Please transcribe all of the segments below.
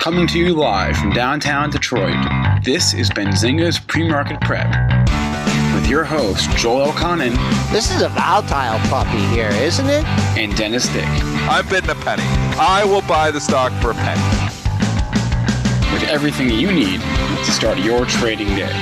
Coming to you live from downtown Detroit, this is Benzinga's PreMarket Prep. With your host, Joel Elconin. This is a volatile puppy here, isn't it? And Dennis Dick. I'm bidding a penny. I will buy the stock for a penny. With everything you need to start your trading day.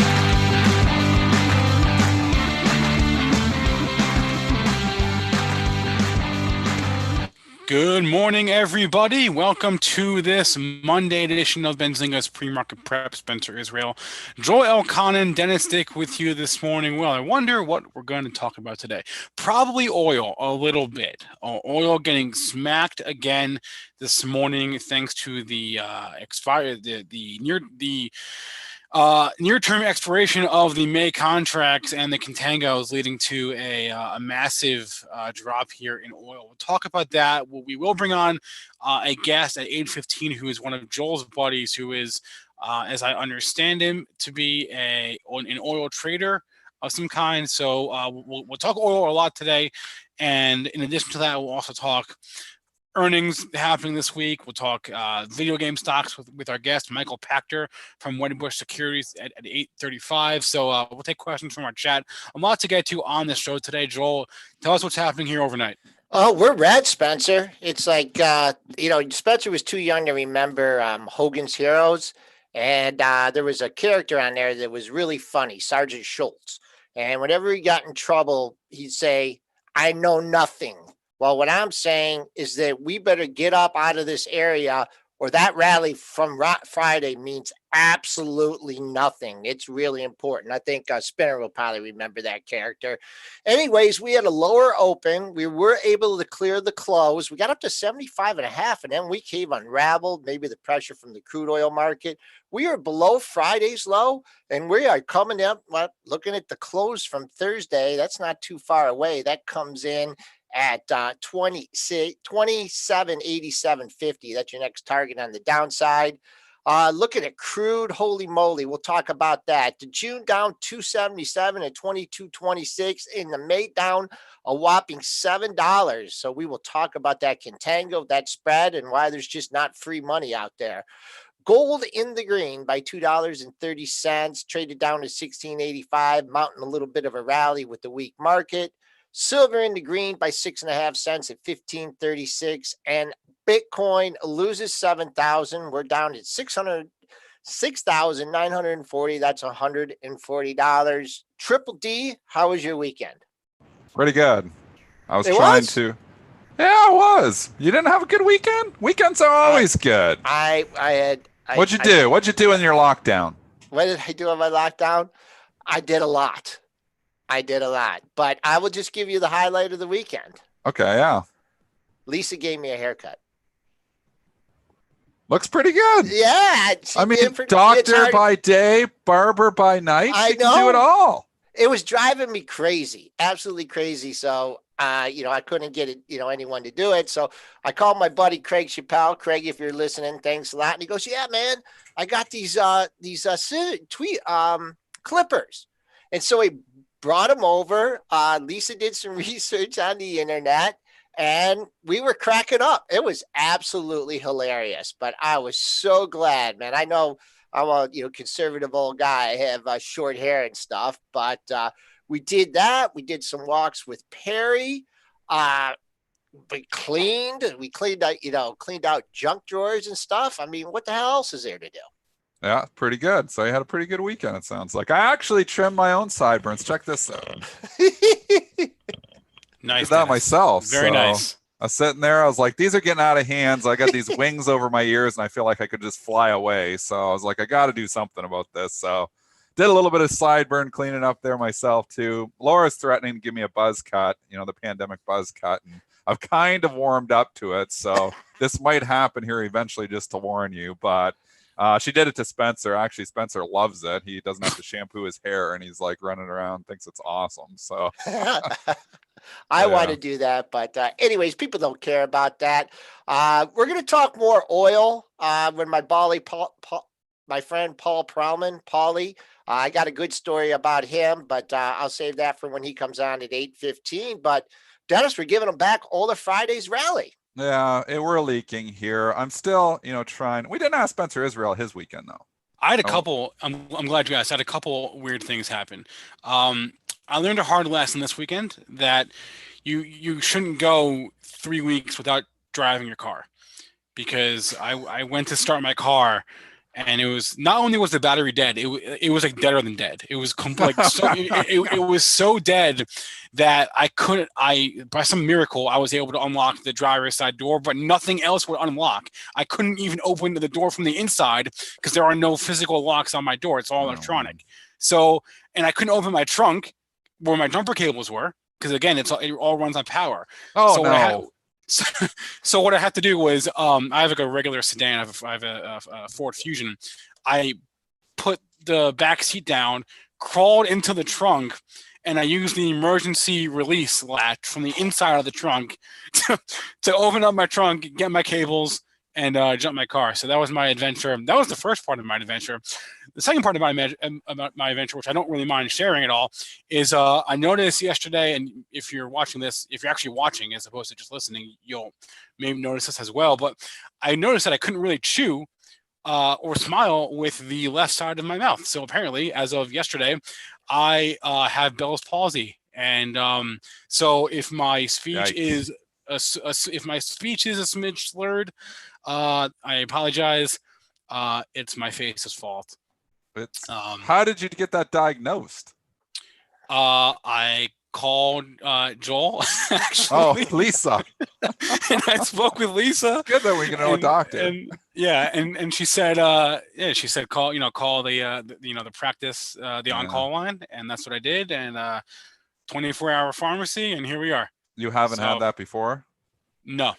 Good morning, everybody. Welcome to this Monday edition of Benzinga's PreMarket Prep. Spencer Israel, Joel Elconin, Dennis Dick with you this morning. Well, I wonder what we're going to talk about today. Probably oil a little bit. Oil getting smacked again this morning thanks to the near-term expiration of the May contracts and the contangos, leading to a massive drop here in oil. We'll talk about that. We will bring on a guest at 8:15 who is one of Joel's buddies, who is, as I understand him, to be an oil trader of some kind. So we'll talk oil a lot today. And in addition to that, we'll also talk earnings happening this week. We'll talk video game stocks with our guest, Michael Pachter from Wedbush Securities at 8:35. So we'll take questions from our chat. A lot to get to on the show today. Joel, tell us what's happening here overnight. Oh, we're red, Spencer. It's like, Spencer was too young to remember Hogan's Heroes. And there was a character on there that was really funny, Sergeant Schultz. And whenever he got in trouble, he'd say, "I know nothing." Well, what I'm saying is that we better get up out of this area, or that rally from Friday means absolutely nothing. It's really important. I think Spinner will probably remember that character. Anyways, we had a lower open. We were able to clear the close. We got up to 75.5, and then we came unraveled, maybe the pressure from the crude oil market. We are below Friday's low, and we are coming up, looking at the close from Thursday. That's not too far away. That comes in at 27.8750. That's your next target on the downside. Looking at crude, holy moly, we'll talk about that. The June down 277 at 22.26, in the May down a whopping $7. So we will talk about that contango, that spread, and why there's just not free money out there. Gold in the green by $2.30, traded down to 16.85, mounting a little bit of a rally with the weak market. Silver in the green by 6.5 cents at 15.36, and Bitcoin loses 7,000. We're down at 6,940. That's $140. Triple D, how was your weekend? Pretty good. I was trying to. Yeah, I was. You didn't have a good weekend? Weekends are always good. What'd you do? What'd you do in your lockdown? What did I do on my lockdown? I did a lot. But I will just give you the highlight of the weekend. Okay, yeah. Lisa gave me a haircut. Looks pretty good. Yeah. I mean, doctor by day, barber by night. I know. Can do it all. It was driving me crazy, absolutely crazy. So, I couldn't get anyone to do it. So I called my buddy Craig Chappelle. Craig, if you're listening, thanks a lot. And he goes, "Yeah, man, I got these clippers." And so he brought him over. Lisa did some research on the internet, and we were cracking up. It was absolutely hilarious, but I was so glad, man. I know I'm a conservative old guy. I have short hair and stuff, but we did that. We did some walks with Perry. We cleaned out junk drawers and stuff. I mean, what the hell else is there to do? Yeah, pretty good. So you had a pretty good weekend, it sounds like. I actually trimmed my own sideburns. Check this out. Nice. Did that myself. Very nice. I was sitting there. I was like, these are getting out of hands. I got these wings over my ears, and I feel like I could just fly away. So I was like, I got to do something about this. So did a little bit of sideburn cleaning up there myself, too. Laura's threatening to give me a buzz cut, the pandemic buzz cut. And I've kind of warmed up to it. So this might happen here eventually, just to warn you. But she did it to Spencer. Actually, Spencer loves it. He doesn't have to shampoo his hair, and he's like running around, thinks it's awesome. So I want to do that. But anyways, people don't care about that. We're going to talk more oil when my friend Paul Prowman, Paulie. I got a good story about him, but I'll save that for when he comes on at 8:15. But Dennis, we're giving him back all the Friday's rally. Yeah, we're leaking here. I'm still, trying. We didn't ask Spencer Israel his weekend though. I had a Oh. couple. I'm glad you asked. I had a couple weird things happen. I learned a hard lesson this weekend that you shouldn't go 3 weeks without driving your car, because I went to start my car, and it was, not only was the battery dead, it was like deader than dead. It was like so it was so dead that I couldn't, by some miracle I was able to unlock the driver's side door, but nothing else would unlock. I couldn't even open the door from the inside because there are no physical locks on my door. It's all electronic. So, and I couldn't open my trunk where my jumper cables were, because again, it all runs on power. Oh, so no. So what I had to do was, I have like a regular sedan. I have a Ford Fusion. I put the back seat down, crawled into the trunk, and I used the emergency release latch from the inside of the trunk to open up my trunk, get my cables, and jump my car. So that was my adventure. That was the first part of my adventure. The second part of my adventure, which I don't really mind sharing at all, is I noticed yesterday, and if you're watching this, if you're actually watching as opposed to just listening, you'll maybe notice this as well. But I noticed that I couldn't really chew or smile with the left side of my mouth. So apparently, as of yesterday, I have Bell's palsy, and so if my speech is if my speech is a smidge slurred, I apologize. It's my face's fault. How did you get that diagnosed? I called Joel, actually. Oh, Lisa. And I spoke with Lisa. Good that we can know a doctor. And she said, call the practice, the on-call line, and that's what I did. And 24-hour pharmacy, and here we are. You haven't had that before? No.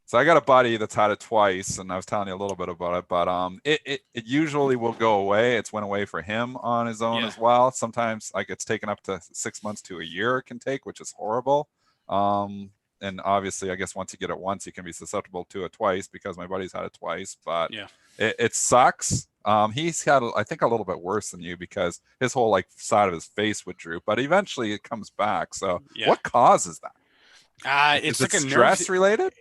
So I got a buddy that's had it twice, and I was telling you a little bit about it, but it usually will go away. It's went away for him on his own as well. Sometimes like it's taken up to 6 months to a year it can take, which is horrible. And obviously, I guess once you get it once, you can be susceptible to it twice, because my buddy's had it twice, but it sucks. He's had, I think, a little bit worse than you, because his whole side of his face would droop, but eventually it comes back. So what causes that? It's is it stress related?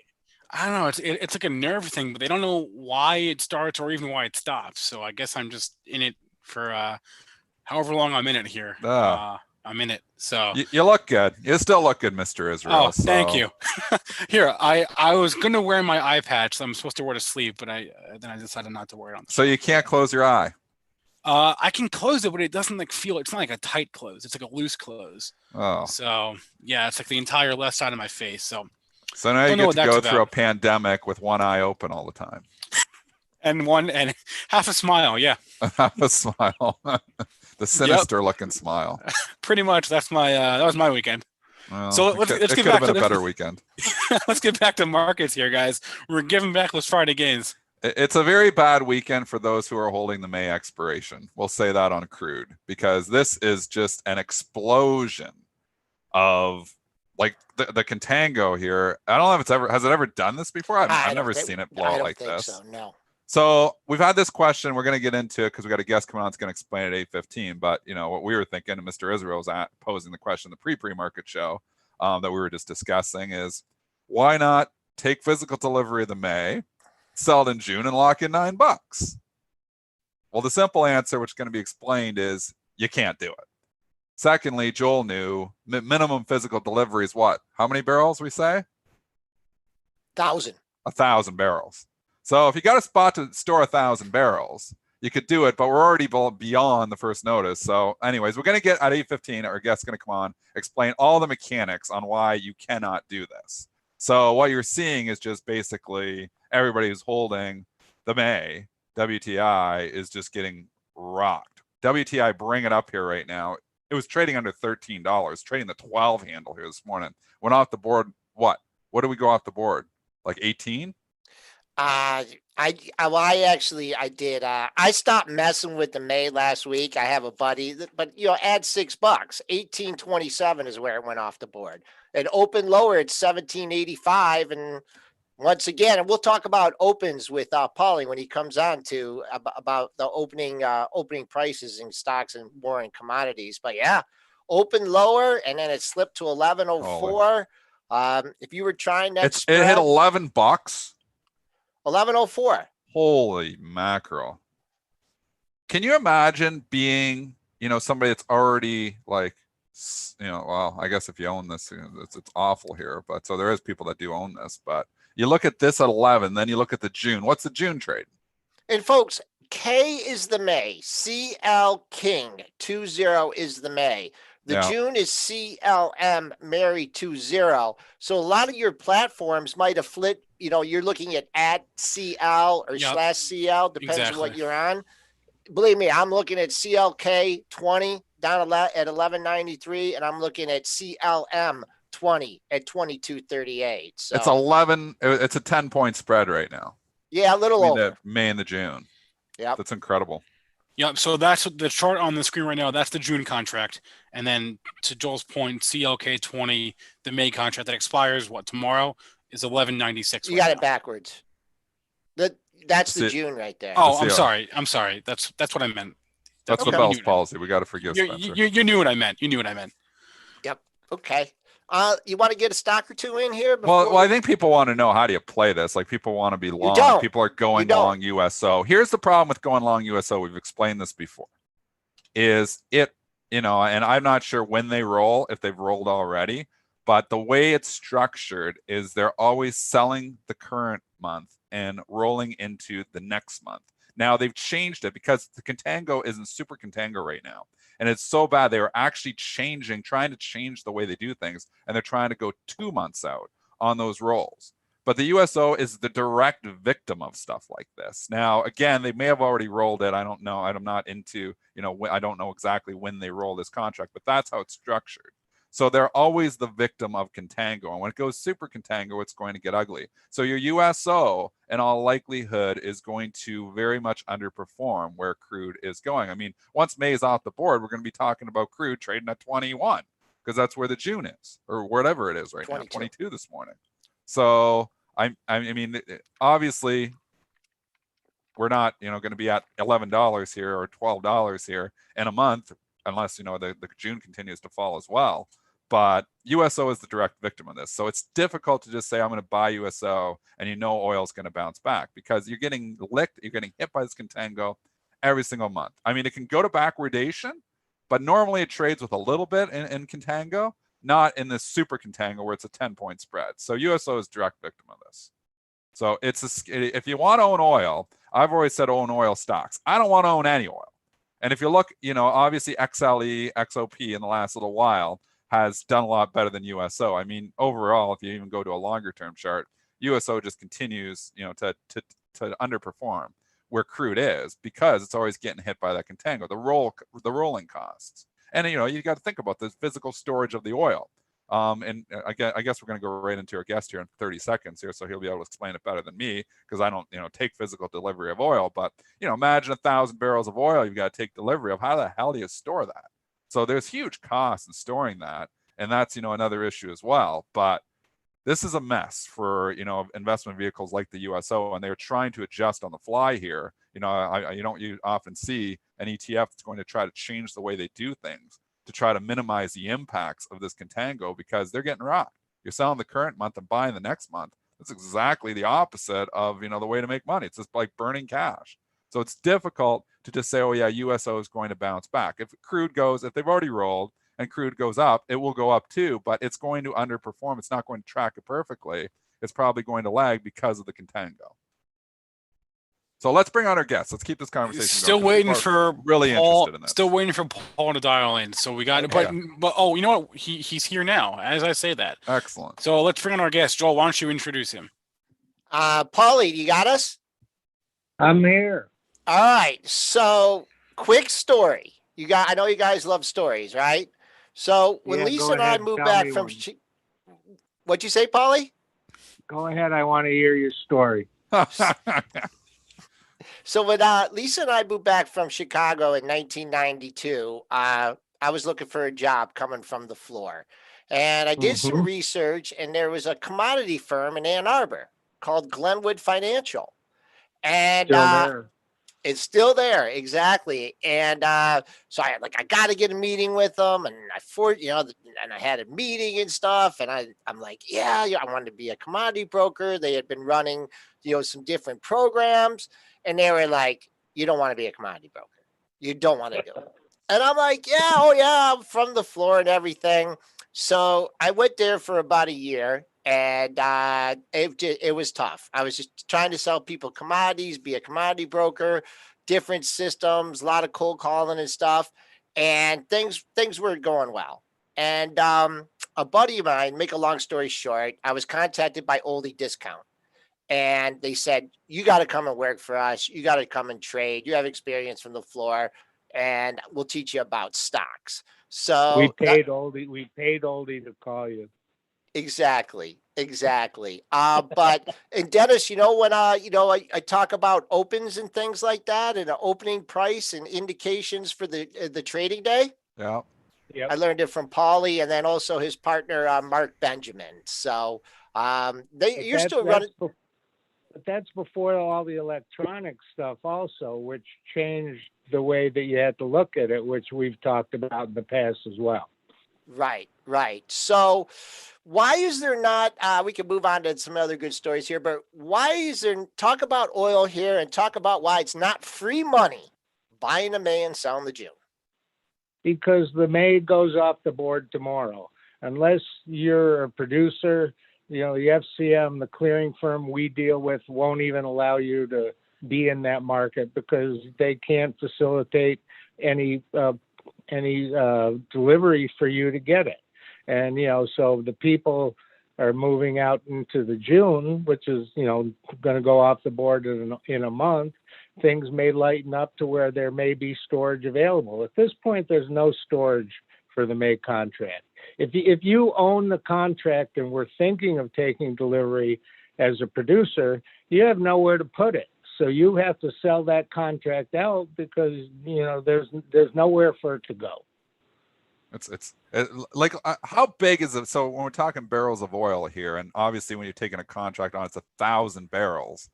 I don't know. It's like a nerve thing, but they don't know why it starts or even why it stops. So I guess I'm just in it for however long I'm in it here. I'm in it. So you look good. You still look good, Mr. Israel. Oh, thank you. Here, I was gonna wear my eye patch that I'm supposed to wear to sleep, but then I decided not to wear it on. So you can't close your eye? I can close it, but it doesn't feel. It's not like a tight close. It's like a loose close. Oh. So yeah, it's like the entire left side of my face. So now you get to go through a pandemic with one eye open all the time. and half a smile, yeah. Half a smile. The sinister looking smile. Pretty much. That was my weekend. Well, so let's get back to a better weekend. Let's get back to markets here, guys. We're giving back those Friday gains. It's a very bad weekend for those who are holding the May expiration. We'll say that on crude, because this is just an explosion of the contango here. I don't know if has it ever done this before? I've never seen it blow out like this. So, no. So we've had this question. We're going to get into it because we got a guest coming on that's going to explain at 8:15. But what we were thinking, and Mr. Israel was posing the question, the pre-market show that we were just discussing, is why not take physical delivery of the May, sell it in June, and lock in $9? Well, the simple answer, which is going to be explained, is you can't do it. Secondly, Joel knew minimum physical delivery is what? How many barrels we say? 1,000. 1,000 barrels. So if you got a spot to store 1,000 barrels, you could do it, but we're already beyond the first notice. So anyways, we're going to get at 8:15, our guest's going to come on, explain all the mechanics on why you cannot do this. So what you're seeing is just basically everybody who's holding the May WTI is just getting rocked. WTI, bring it up here right now. It was trading under $13, trading the 12 handle here this morning. Went off the board. What did we go off the board? Like 18? I did. I stopped messing with the May last week. I have a buddy, but add $6. 18.27 is where it went off the board. It opened lower at 17.85, and once again, and we'll talk about opens with Paulie when he comes on to about the opening prices in stocks and more in commodities. But yeah, open lower, and then it slipped to 11.04. If you were trying that It hit spread, $11. 1104. Holy mackerel. Can you imagine being, somebody that's already like, well, I guess if you own this, it's awful here, but so there is people that do own this, but you look at this at 11, then you look at the June. What's the June trade? And folks, K is the May. CL King 20 is the May. The June is CLM Mary 20. So a lot of your platforms might have flipped. You're looking at CL or /CL, depends on what you're on. Believe me, I'm looking at CLK 20 down at 1193, and I'm looking at CLM 20 at 2238. So it's 11. It's a 10-point spread right now. Yeah, a little over. The May and the June. Yeah, that's incredible. Yep. So that's the chart on the screen right now. That's the June contract, and then to Joel's point, CLK 20, the May contract that expires tomorrow is 1196. You got it backwards. That's the June right there. Oh, I'm sorry. That's what I meant. That's the Bell's policy. We got to forgive Spencer. You knew what I meant. Yep. Okay. You want to get a stock or two in here? Well, I think people want to know, how do you play this? Like, people want to be long. People are going long USO. Here's the problem with going long USO. We've explained this before. Is it, and I'm not sure when they roll, if they've rolled already, but the way it's structured is they're always selling the current month and rolling into the next month. Now they've changed it because the contango isn't super contango right now. And it's so bad, they were actually trying to change the way they do things. And they're trying to go 2 months out on those rolls. But the USO is the direct victim of stuff like this. Now, again, they may have already rolled it. I don't know. I'm not into, I don't know exactly when they roll this contract, but that's how it's structured. So they're always the victim of contango. And when it goes super contango, it's going to get ugly. So your USO, in all likelihood, is going to very much underperform where crude is going. I mean, once May is off the board, we're going to be talking about crude trading at 21 because that's where the June is, or whatever it is right 22. Now, 22 this morning. So I mean, obviously, we're not, going to be at $11 here or $12 here in a month, unless, the June continues to fall as well. But USO is the direct victim of this. So it's difficult to just say, I'm going to buy USO and oil is going to bounce back, because you're getting licked, you're getting hit by this contango every single month. I mean, it can go to backwardation, but normally it trades with a little bit in contango, not in this super contango where it's a 10-point spread. So USO is direct victim of this. So if you want to own oil, I've always said own oil stocks. I don't want to own any oil. And if you look, obviously XLE, XOP in the last little while has done a lot better than USO. I mean, overall, if you even go to a longer term chart, USO just continues, to underperform where crude is, because it's always getting hit by that contango, the rolling costs. And, you got to think about the physical storage of the oil. And I guess we're going to go right into our guest here in 30 seconds here, so he'll be able to explain it better than me, because I don't, take physical delivery of oil. But, imagine 1,000 barrels of oil you've got to take delivery of. How the hell do you store that? So there's huge costs in storing that, and that's, another issue as well. But this is a mess for, investment vehicles like the USO, and they're trying to adjust on the fly here. You often see an ETF that's going to try to change the way they do things to try to minimize the impacts of this contango, because they're getting rocked. You're selling the current month and buying the next month. That's exactly the opposite of, the way to make money. It's just like burning cash. So it's difficult to just say, oh yeah, USO is going to bounce back. If they've already rolled and crude goes up, it will go up too, but it's going to underperform. It's not going to track it perfectly. It's probably going to lag because of the contango. So let's bring on our guests. Let's keep this conversation still going. Waiting for really Paul, interested in this. Still waiting for Paul to dial in. So we got it. But oh, you know what? He's here now, as I say that. Excellent. So let's bring on our guest. Joel, why don't you introduce him? Paulie, you got us? I'm here. All right. So quick story. I know you guys love stories, right? So when Lisa and I moved back from, what'd you say, Paulie? Go ahead. I want to hear your story. So when Lisa and I moved back from Chicago in 1992, I was looking for a job coming from the floor. And I did some research, and there was a commodity firm in Ann Arbor called Glenwood Financial. And It's still there, exactly. And so I got to get a meeting with them, and and I had a meeting and stuff, and I'm like, yeah, I wanted to be a commodity broker. They had been running, some different programs, and they were like, you don't want to be a commodity broker. You don't want to do it. And I'm like, yeah, oh yeah, I'm from the floor and everything. So I went there for about a year, and it was tough. I was just trying to sell people commodities, be a commodity broker, different systems, a lot of cold calling and stuff, and things were going well. And a buddy of mine, make a long story short, I was contacted by Oldie Discount, and they said, you got to come and work for us. You got to come and trade. You have experience from the floor, and we'll teach you about stocks. So We paid Oldie to call you. Exactly. But and Dennis, when I talk about opens and things like that, and an opening price and indications for the trading day. Yeah. Yep. I learned it from Paulie, and then also his partner Mark Benjamin. So you're still running. But that's before all the electronic stuff also, which changed the way that you had to look at it, which we've talked about in the past as well. Right. So why is there not, we can move on to some other good stories here, but why is there, talk about oil here and talk about why it's not free money buying a May and selling the June? Because the May goes off the board tomorrow. Unless you're a producer, the FCM, the clearing firm we deal with, won't even allow you to be in that market because they can't facilitate any delivery for you to get it. And, so the people are moving out into the June, which is, going to go off the board in a month. Things may lighten up to where there may be storage available. At this point, there's no storage for the May contract. If you own the contract and we're thinking of taking delivery as a producer, you have nowhere to put it. So you have to sell that contract out because, there's nowhere for it to go. It's like, how big is it? So when we're talking barrels of oil here, and obviously when you're taking a contract on, it's 1,000 barrels.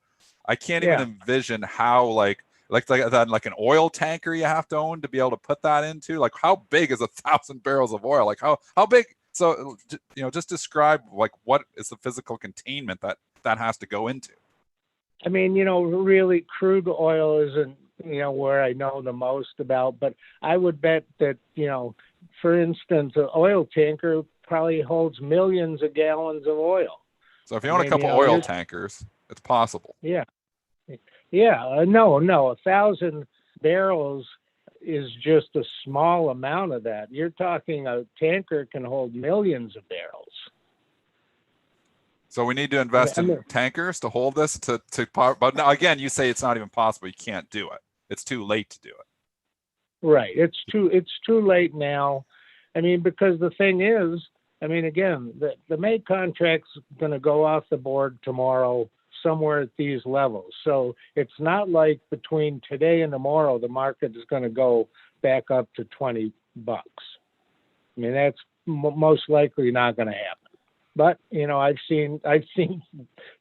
I can't even envision how like an oil tanker you have to own to be able to put that into. Like, how big is 1,000 barrels of oil? Like how big? So, just describe like what is the physical containment that has to go into. I mean, really crude oil isn't, where I know the most about, but I would bet that, for instance, an oil tanker probably holds millions of gallons of oil. So if you own a couple oil tankers, it's possible. Yeah. No, 1,000 barrels is just a small amount of that. You're talking a tanker can hold millions of barrels. So we need to invest in tankers to hold this to but now again, you say it's not even possible. You can't do it. It's too late to do it. Right. It's too late now. I mean, because the thing is, again, the May contract's going to go off the board tomorrow somewhere at these levels. So it's not like between today and tomorrow, the market is going to go back up to $20. That's most likely not going to happen. But, I've seen,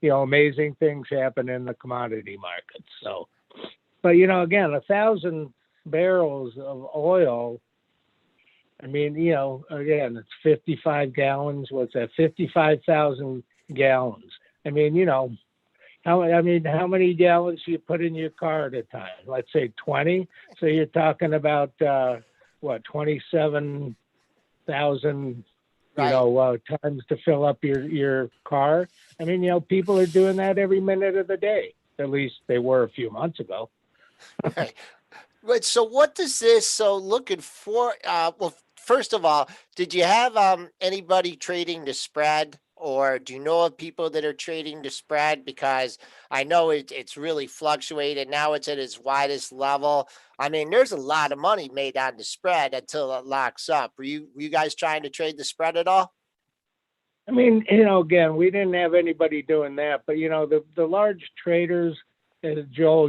amazing things happen in the commodity markets. So, but, again, 1,000 barrels of oil, again, it's 55 gallons. What's that? 55,000 gallons. How many gallons do you put in your car at a time? Let's say 20. So you're talking about, 27,000 times to fill up your car. People are doing that every minute of the day. At least they were a few months ago. Right. So what does this, looking for, well, first of all, did you have anybody trading the spread, or do you know of people that are trading the spread? Because I know it's really fluctuated. Now it's at its widest level. There's a lot of money made on the spread until it locks up. Were you guys trying to trade the spread at all? Again, we didn't have anybody doing that, but the large traders, Joel,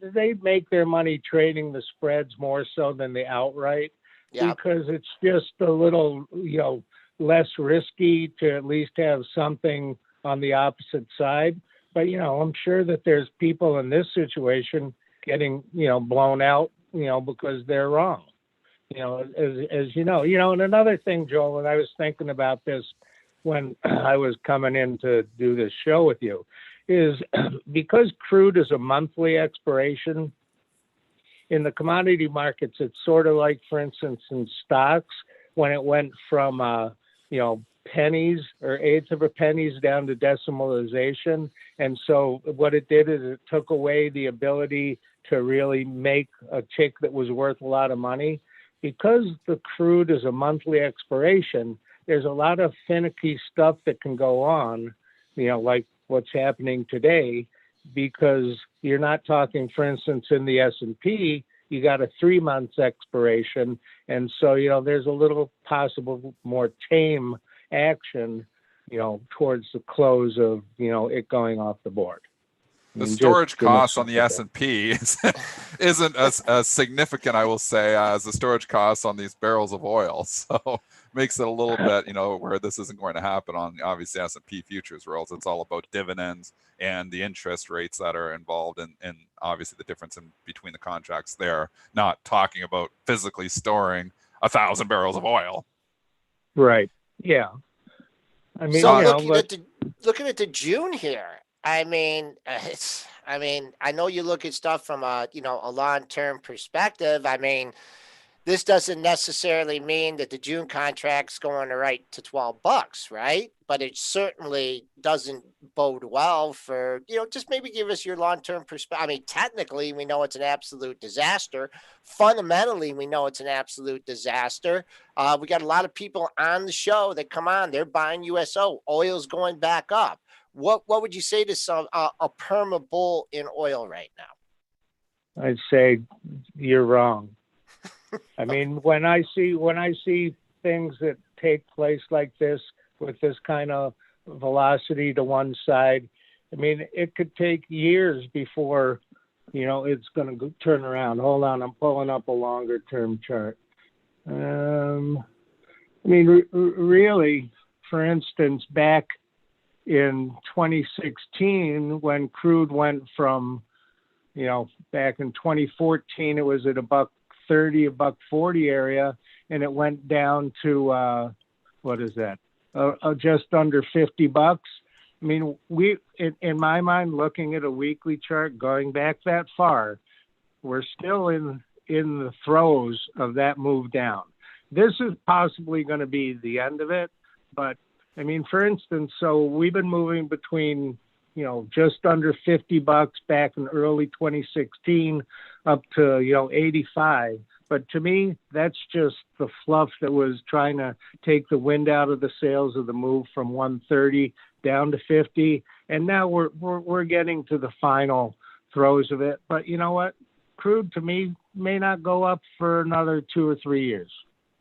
they make their money trading the spreads more so than the outright, because it's just a little, less risky to at least have something on the opposite side. But, I'm sure that there's people in this situation getting, blown out, because they're wrong. As you know, and another thing, Joel, and I was thinking about this when I was coming in to do this show with you, is because crude is a monthly expiration in the commodity markets, it's sort of like, for instance, in stocks, when it went from, pennies or eighths of a pennies down to decimalization. And so what it did is it took away the ability to really make a tick that was worth a lot of money. Because the crude is a monthly expiration, there's a lot of finicky stuff that can go on, like what's happening today, because you're not talking, for instance, in the S&P, you got a 3 months expiration. And so, there's a little possible more tame action, towards the close of, it going off the board. The storage costs on the S&P isn't as significant, I will say, as the storage costs on these barrels of oil. So makes it a little bit, where this isn't going to happen on obviously S&P futures rolls. It's all about dividends and the interest rates that are involved and obviously the difference in between the contracts there, not talking about physically storing 1,000 barrels of oil. Right. Yeah. I mean, so looking at the June here, I mean, I know you look at stuff from a long-term perspective. I mean, this doesn't necessarily mean that the June contract's going to right to $12, right? But it certainly doesn't bode well for, just maybe give us your long-term perspective. I mean, technically, we know it's an absolute disaster. Fundamentally, we know it's an absolute disaster. We got a lot of people on the show that come on. They're buying USO. Oil's going back up. What would you say to some a perma bull in oil right now? I'd say you're wrong. I mean, when I see things that take place like this with this kind of velocity to one side, I mean, it could take years before, it's going to turn around. Hold on, I'm pulling up a longer term chart. I mean, really, for instance, back in 2016, when crude went from, back in 2014, it was at $130, $140 area, and it went down to what is that? Just under $50. I mean, in my mind, looking at a weekly chart going back that far, we're still in the throes of that move down. This is possibly going to be the end of it, but I mean, for instance, so we've been moving between, just under $50 back in early 2016 up to, 85. But to me, that's just the fluff that was trying to take the wind out of the sails of the move from 130 down to 50. And now we're getting to the final throes of it. But you know what? Crude to me may not go up for another 2 or 3 years.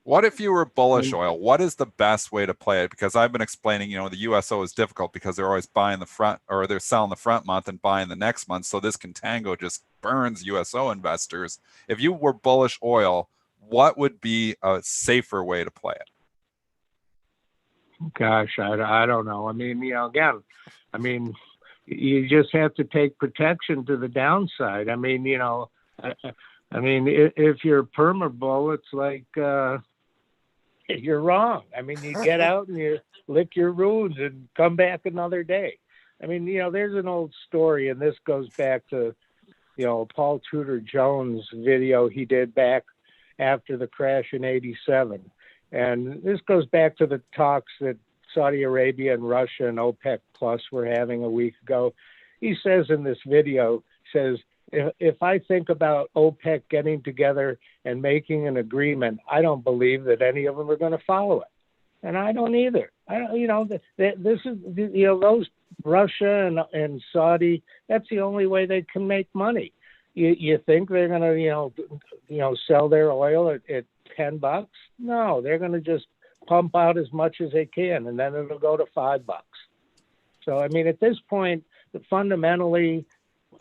What if you were bullish oil? What is the best way to play it? Because I've been explaining, the USO is difficult because they're always buying the front, or they're selling the front month and buying the next month. So this contango just burns USO investors. If you were bullish oil, what would be a safer way to play it? Gosh, I don't know. I mean, again, you just have to take protection to the downside. I mean, if you're a perma bull, it's like, you're wrong. I mean, you get out and you lick your wounds and come back another day. I mean, there's an old story, and this goes back to, Paul Tudor Jones' video he did back after the crash in '87. And this goes back to the talks that Saudi Arabia and Russia and OPEC Plus were having a week ago. He says in this video, if I think about OPEC getting together and making an agreement, I don't believe that any of them are going to follow it. And I don't either. This is, those Russia and Saudi, that's the only way they can make money. You think they're going to, sell their oil at $10? No, they're going to just pump out as much as they can, and then it'll go to $5. So, I mean, at this point, fundamentally,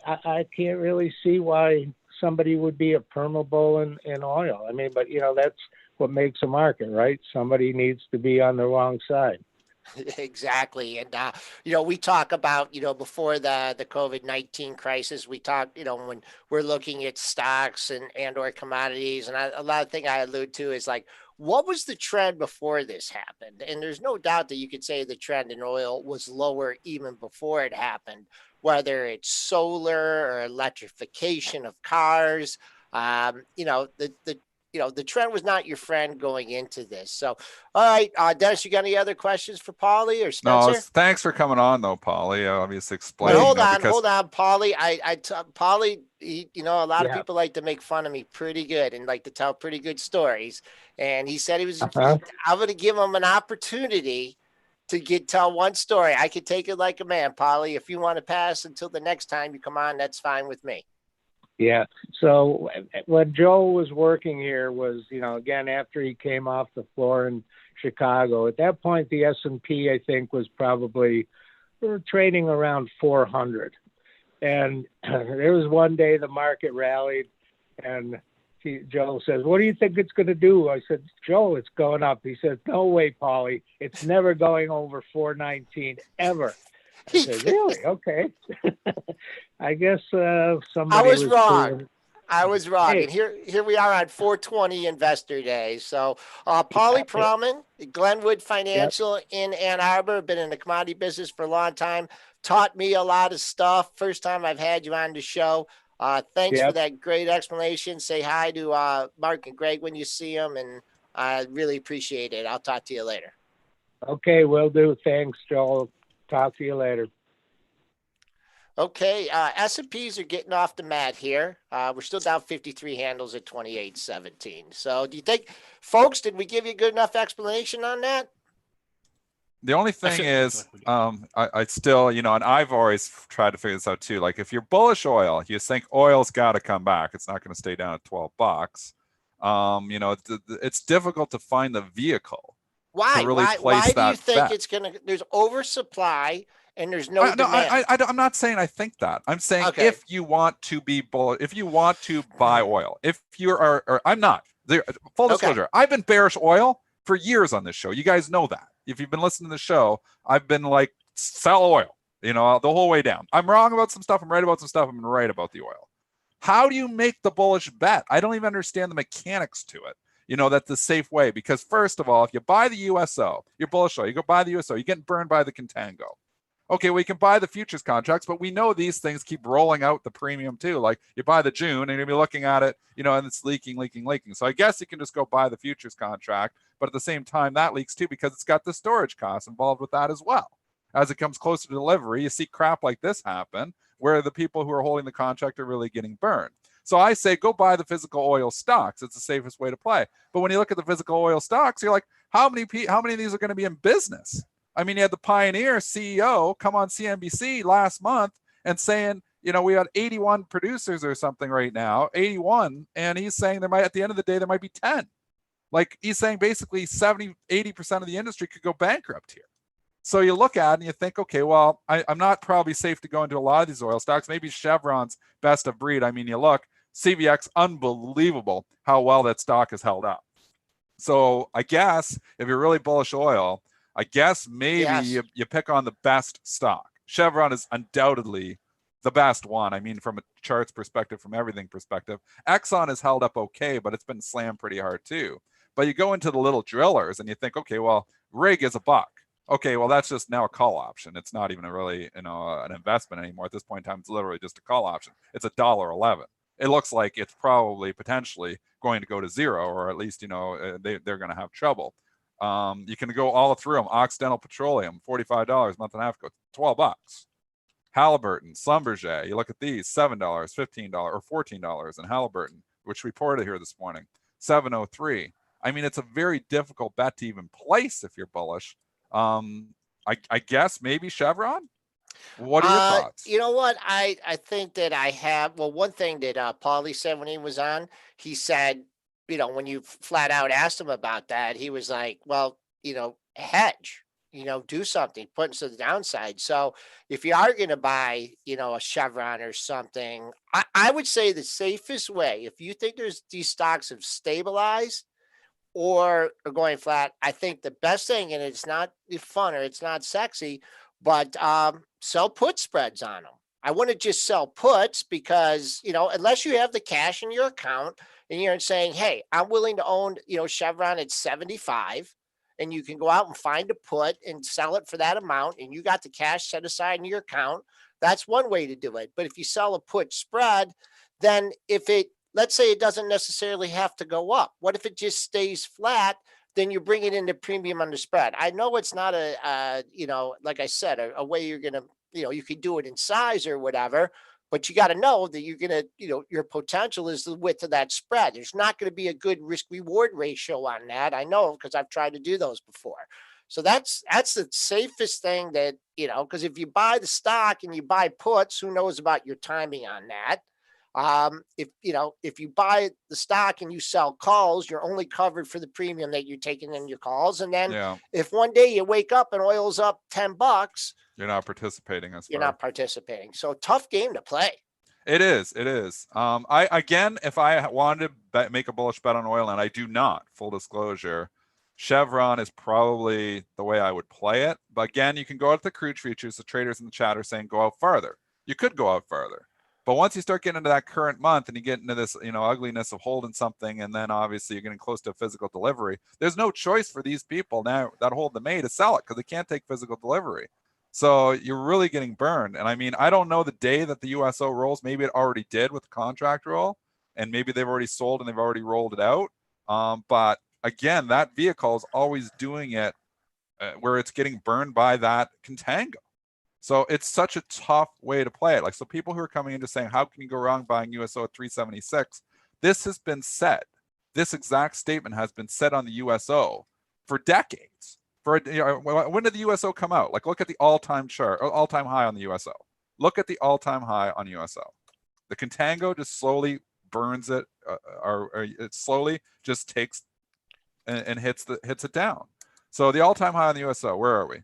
I can't really see why somebody would be a perma bull in oil. I mean, but that's what makes a market, right? Somebody needs to be on the wrong side. Exactly. And, we talk about, before the COVID-19 crisis, we talk, when we're looking at stocks and or commodities. And a lot of thing I allude to is like, what was the trend before this happened? And there's no doubt that you could say the trend in oil was lower even before it happened, whether it's solar or electrification of cars. The trend was not your friend going into this. So, all right, Dennis, you got any other questions for Paulie or No, Spencer? thanks for coming on though, Paulie. Obviously But explaining, hold on, because Paulie. Paulie, a lot of Yeah. people like to make fun of me pretty good and like to tell pretty good stories. And he said Uh-huh. I'm going to give him an opportunity to tell one story. I could take it like a man, Paulie. If you want to pass until the next time you come on, that's fine with me. Yeah. So when Joe was working here was, again, after he came off the floor in Chicago, at that point, the S&P, I think, was probably trading around 400. And there was one day the market rallied and Joe says, "What do you think it's going to do?" I said, "Joe, it's going up." He said, "No way, Paulie. It's never going over 419 ever." I said, "Really? Okay." I guess somebody I was wrong. proving. I was wrong. Hey. And here we are on 420 Investor Day. So, Paulie Perlman, Glenwood Yep. Financial in Ann Arbor, been in the commodity business for a long time, taught me a lot of stuff. First time I've had you on the show. Thanks for Yep. that great explanation. Say hi to Mark and Greg when you see them, and I really appreciate it. I'll talk to you later. Okay, will do. Thanks, Joel. Talk to you later. Okay, S&Ps are getting off the mat here. We're still down 53 handles at 28.17. So do you think, folks, did we give you a good enough explanation on that? the only thing is, I still, and I've always tried to figure this out too. Like, if you're bullish oil, you think oil's got to come back. It's not going to stay down at $12. It's difficult to find the vehicle. Why? To really Why place do you that think bet. it's going to, there's oversupply and there's no demand? I'm not saying I think that. I'm saying, Okay. if you want to be bullish, if you want to buy oil, if you are, or I'm not. Full disclosure, I've been bearish oil for years on this show. You guys know that. If you've been listening to the show, I've been like, sell oil, the whole way down. I'm wrong about some stuff. I'm right about some stuff. I'm right about the oil. How do you make the bullish bet? I don't even understand the mechanics to it. That's the safe way. Because first of all, if you buy the USO, you're bullish oil. You go buy the USO, you're getting burned by the contango. Okay, we can buy the futures contracts, but we know these things keep rolling out the premium too. Like, you buy the June and you'll be looking at it, and it's leaking. So I guess you can just go buy the futures contract, but at the same time, that leaks too because it's got the storage costs involved with that as well. As it comes closer to delivery, you see crap like this happen where the people who are holding the contract are really getting burned. So I say, go buy the physical oil stocks. It's the safest way to play. But when you look at the physical oil stocks, you're like, how many of these are going to be in business? I mean, you had the Pioneer CEO come on CNBC last month and saying, we had 81 producers or something right now, 81, and he's saying at the end of the day, there might be 10. Like, he's saying basically 70, 80% of the industry could go bankrupt here. So you look at it and you think, okay, well, I'm not probably safe to go into a lot of these oil stocks. Maybe Chevron's best of breed. I mean, you look, CVX, unbelievable how well that stock has held up. So I guess if you're really bullish oil, I guess maybe you pick on the best stock. Chevron is undoubtedly the best one. I mean, from a charts perspective, from everything perspective. Exxon has held up okay, but it's been slammed pretty hard too. But you go into the little drillers and you think, okay, well, rig is $1. Okay, well, that's just now a call option. It's not even an investment anymore. At this point in time, it's literally just a call option. It's $1.11. It looks like it's probably potentially going to go to zero, or at least, they're going to have trouble. You can go all through them. Occidental Petroleum, $45, month and a half ago, $12. Halliburton, Schlumberger, you look at these, $7, $15, or $14 in Halliburton, which reported here this morning, $7.03. I mean, it's a very difficult bet to even place if you're bullish. I guess maybe Chevron. What are your thoughts? You know what? I think that I have. Well, one thing that Paulie said when he was on, he said, when you flat out asked him about that, he was like, well, hedge, do something, put into the downside. So if you are going to buy, a Chevron or something, I would say the safest way, if you think these stocks have stabilized, or going flat, I think the best thing, and it's not fun or it's not sexy, but sell put spreads on them. I wouldn't just sell puts because, unless you have the cash in your account and you're saying, hey, I'm willing to own, Chevron at 75, and you can go out and find a put and sell it for that amount, and you got the cash set aside in your account. That's one way to do it. But if you sell a put spread, then let's say it doesn't necessarily have to go up. What if it just stays flat? Then you bring it into premium on the spread. I know it's not like I said, a way you're going to, you can do it in size or whatever, but you got to know that you're going to, your potential is the width of that spread. There's not going to be a good risk reward ratio on that. I know, because I've tried to do those before. So that's the safest thing that, because if you buy the stock and you buy puts, who knows about your timing on that? If you buy the stock and you sell calls, you're only covered for the premium that you're taking in your calls. And then if one day you wake up and oil's up $10, you're not participating. You're not participating. So tough game to play. It is. If I wanted to make a bullish bet on oil, and I do not, full disclosure, Chevron is probably the way I would play it. But again, you can go out to the crude futures. The traders in the chat are saying go out farther. You could go out farther. But once you start getting into that current month and you get into this, ugliness of holding something, and then obviously you're getting close to a physical delivery, there's no choice for these people now that hold the May to sell it because they can't take physical delivery. So you're really getting burned. And I mean, I don't know the day that the USO rolls. Maybe it already did with the contract roll, and maybe they've already sold and they've already rolled it out. But again, that vehicle is always doing it where it's getting burned by that contango. So it's such a tough way to play it. So people who are coming into saying, how can you go wrong buying USO at 376? This has been said. This exact statement has been said on the USO for decades. When did the USO come out? Look at the all-time chart, or all-time high on the USO. Look at the all-time high on USO. The contango just slowly burns it, or it slowly just takes and hits it down. So the all-time high on the USO, where are we?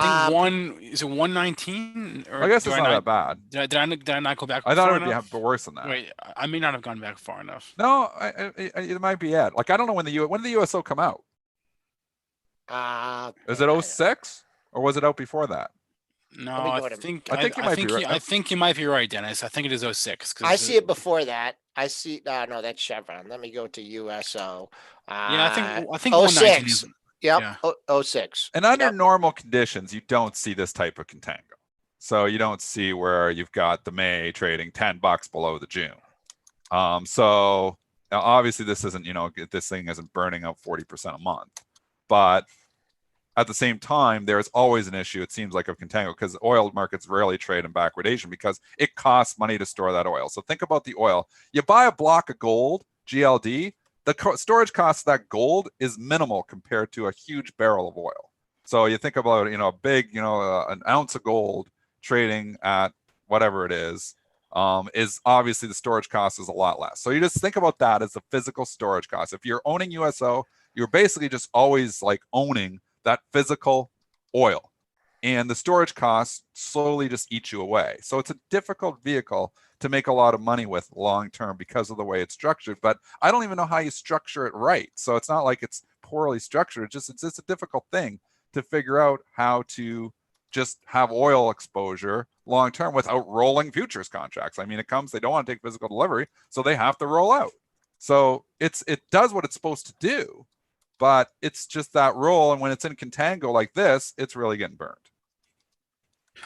I think is it 119? I guess it's not that bad. Did I not go back? I thought it would be worse than that. Wait, I may not have gone back far enough. No, it might be it. I don't know when did the USO come out? Is it 06 or was it out before that? No, I think you might be right, Dennis. I think it is 06. I see it before that. I see. No, that's Chevron. Let me go to USO. I think 06. Yep. 06. And under normal conditions, you don't see this type of contango. So you don't see where you've got the May trading $10 below the June. So obviously this isn't, this thing isn't burning up 40% a month. But at the same time, there's always an issue, it seems like, of contango, because oil markets rarely trade in backwardation because it costs money to store that oil. So think about the oil. You buy a block of gold, GLD, the storage cost of that gold is minimal compared to a huge barrel of oil. So you think about, a big, an ounce of gold trading at whatever it is obviously the storage cost is a lot less. So you just think about that as the physical storage cost. If you're owning USO, you're basically just always owning that physical oil, and the storage costs slowly just eat you away. So it's a difficult vehicle to make a lot of money with long-term because of the way it's structured, but I don't even know how you structure it right. So it's not like it's poorly structured. It's just a difficult thing to figure out how to just have oil exposure long-term without rolling futures contracts. I mean, they don't want to take physical delivery, so they have to roll out. So it does what it's supposed to do, but it's just that roll. And when it's in contango like this, it's really getting burned.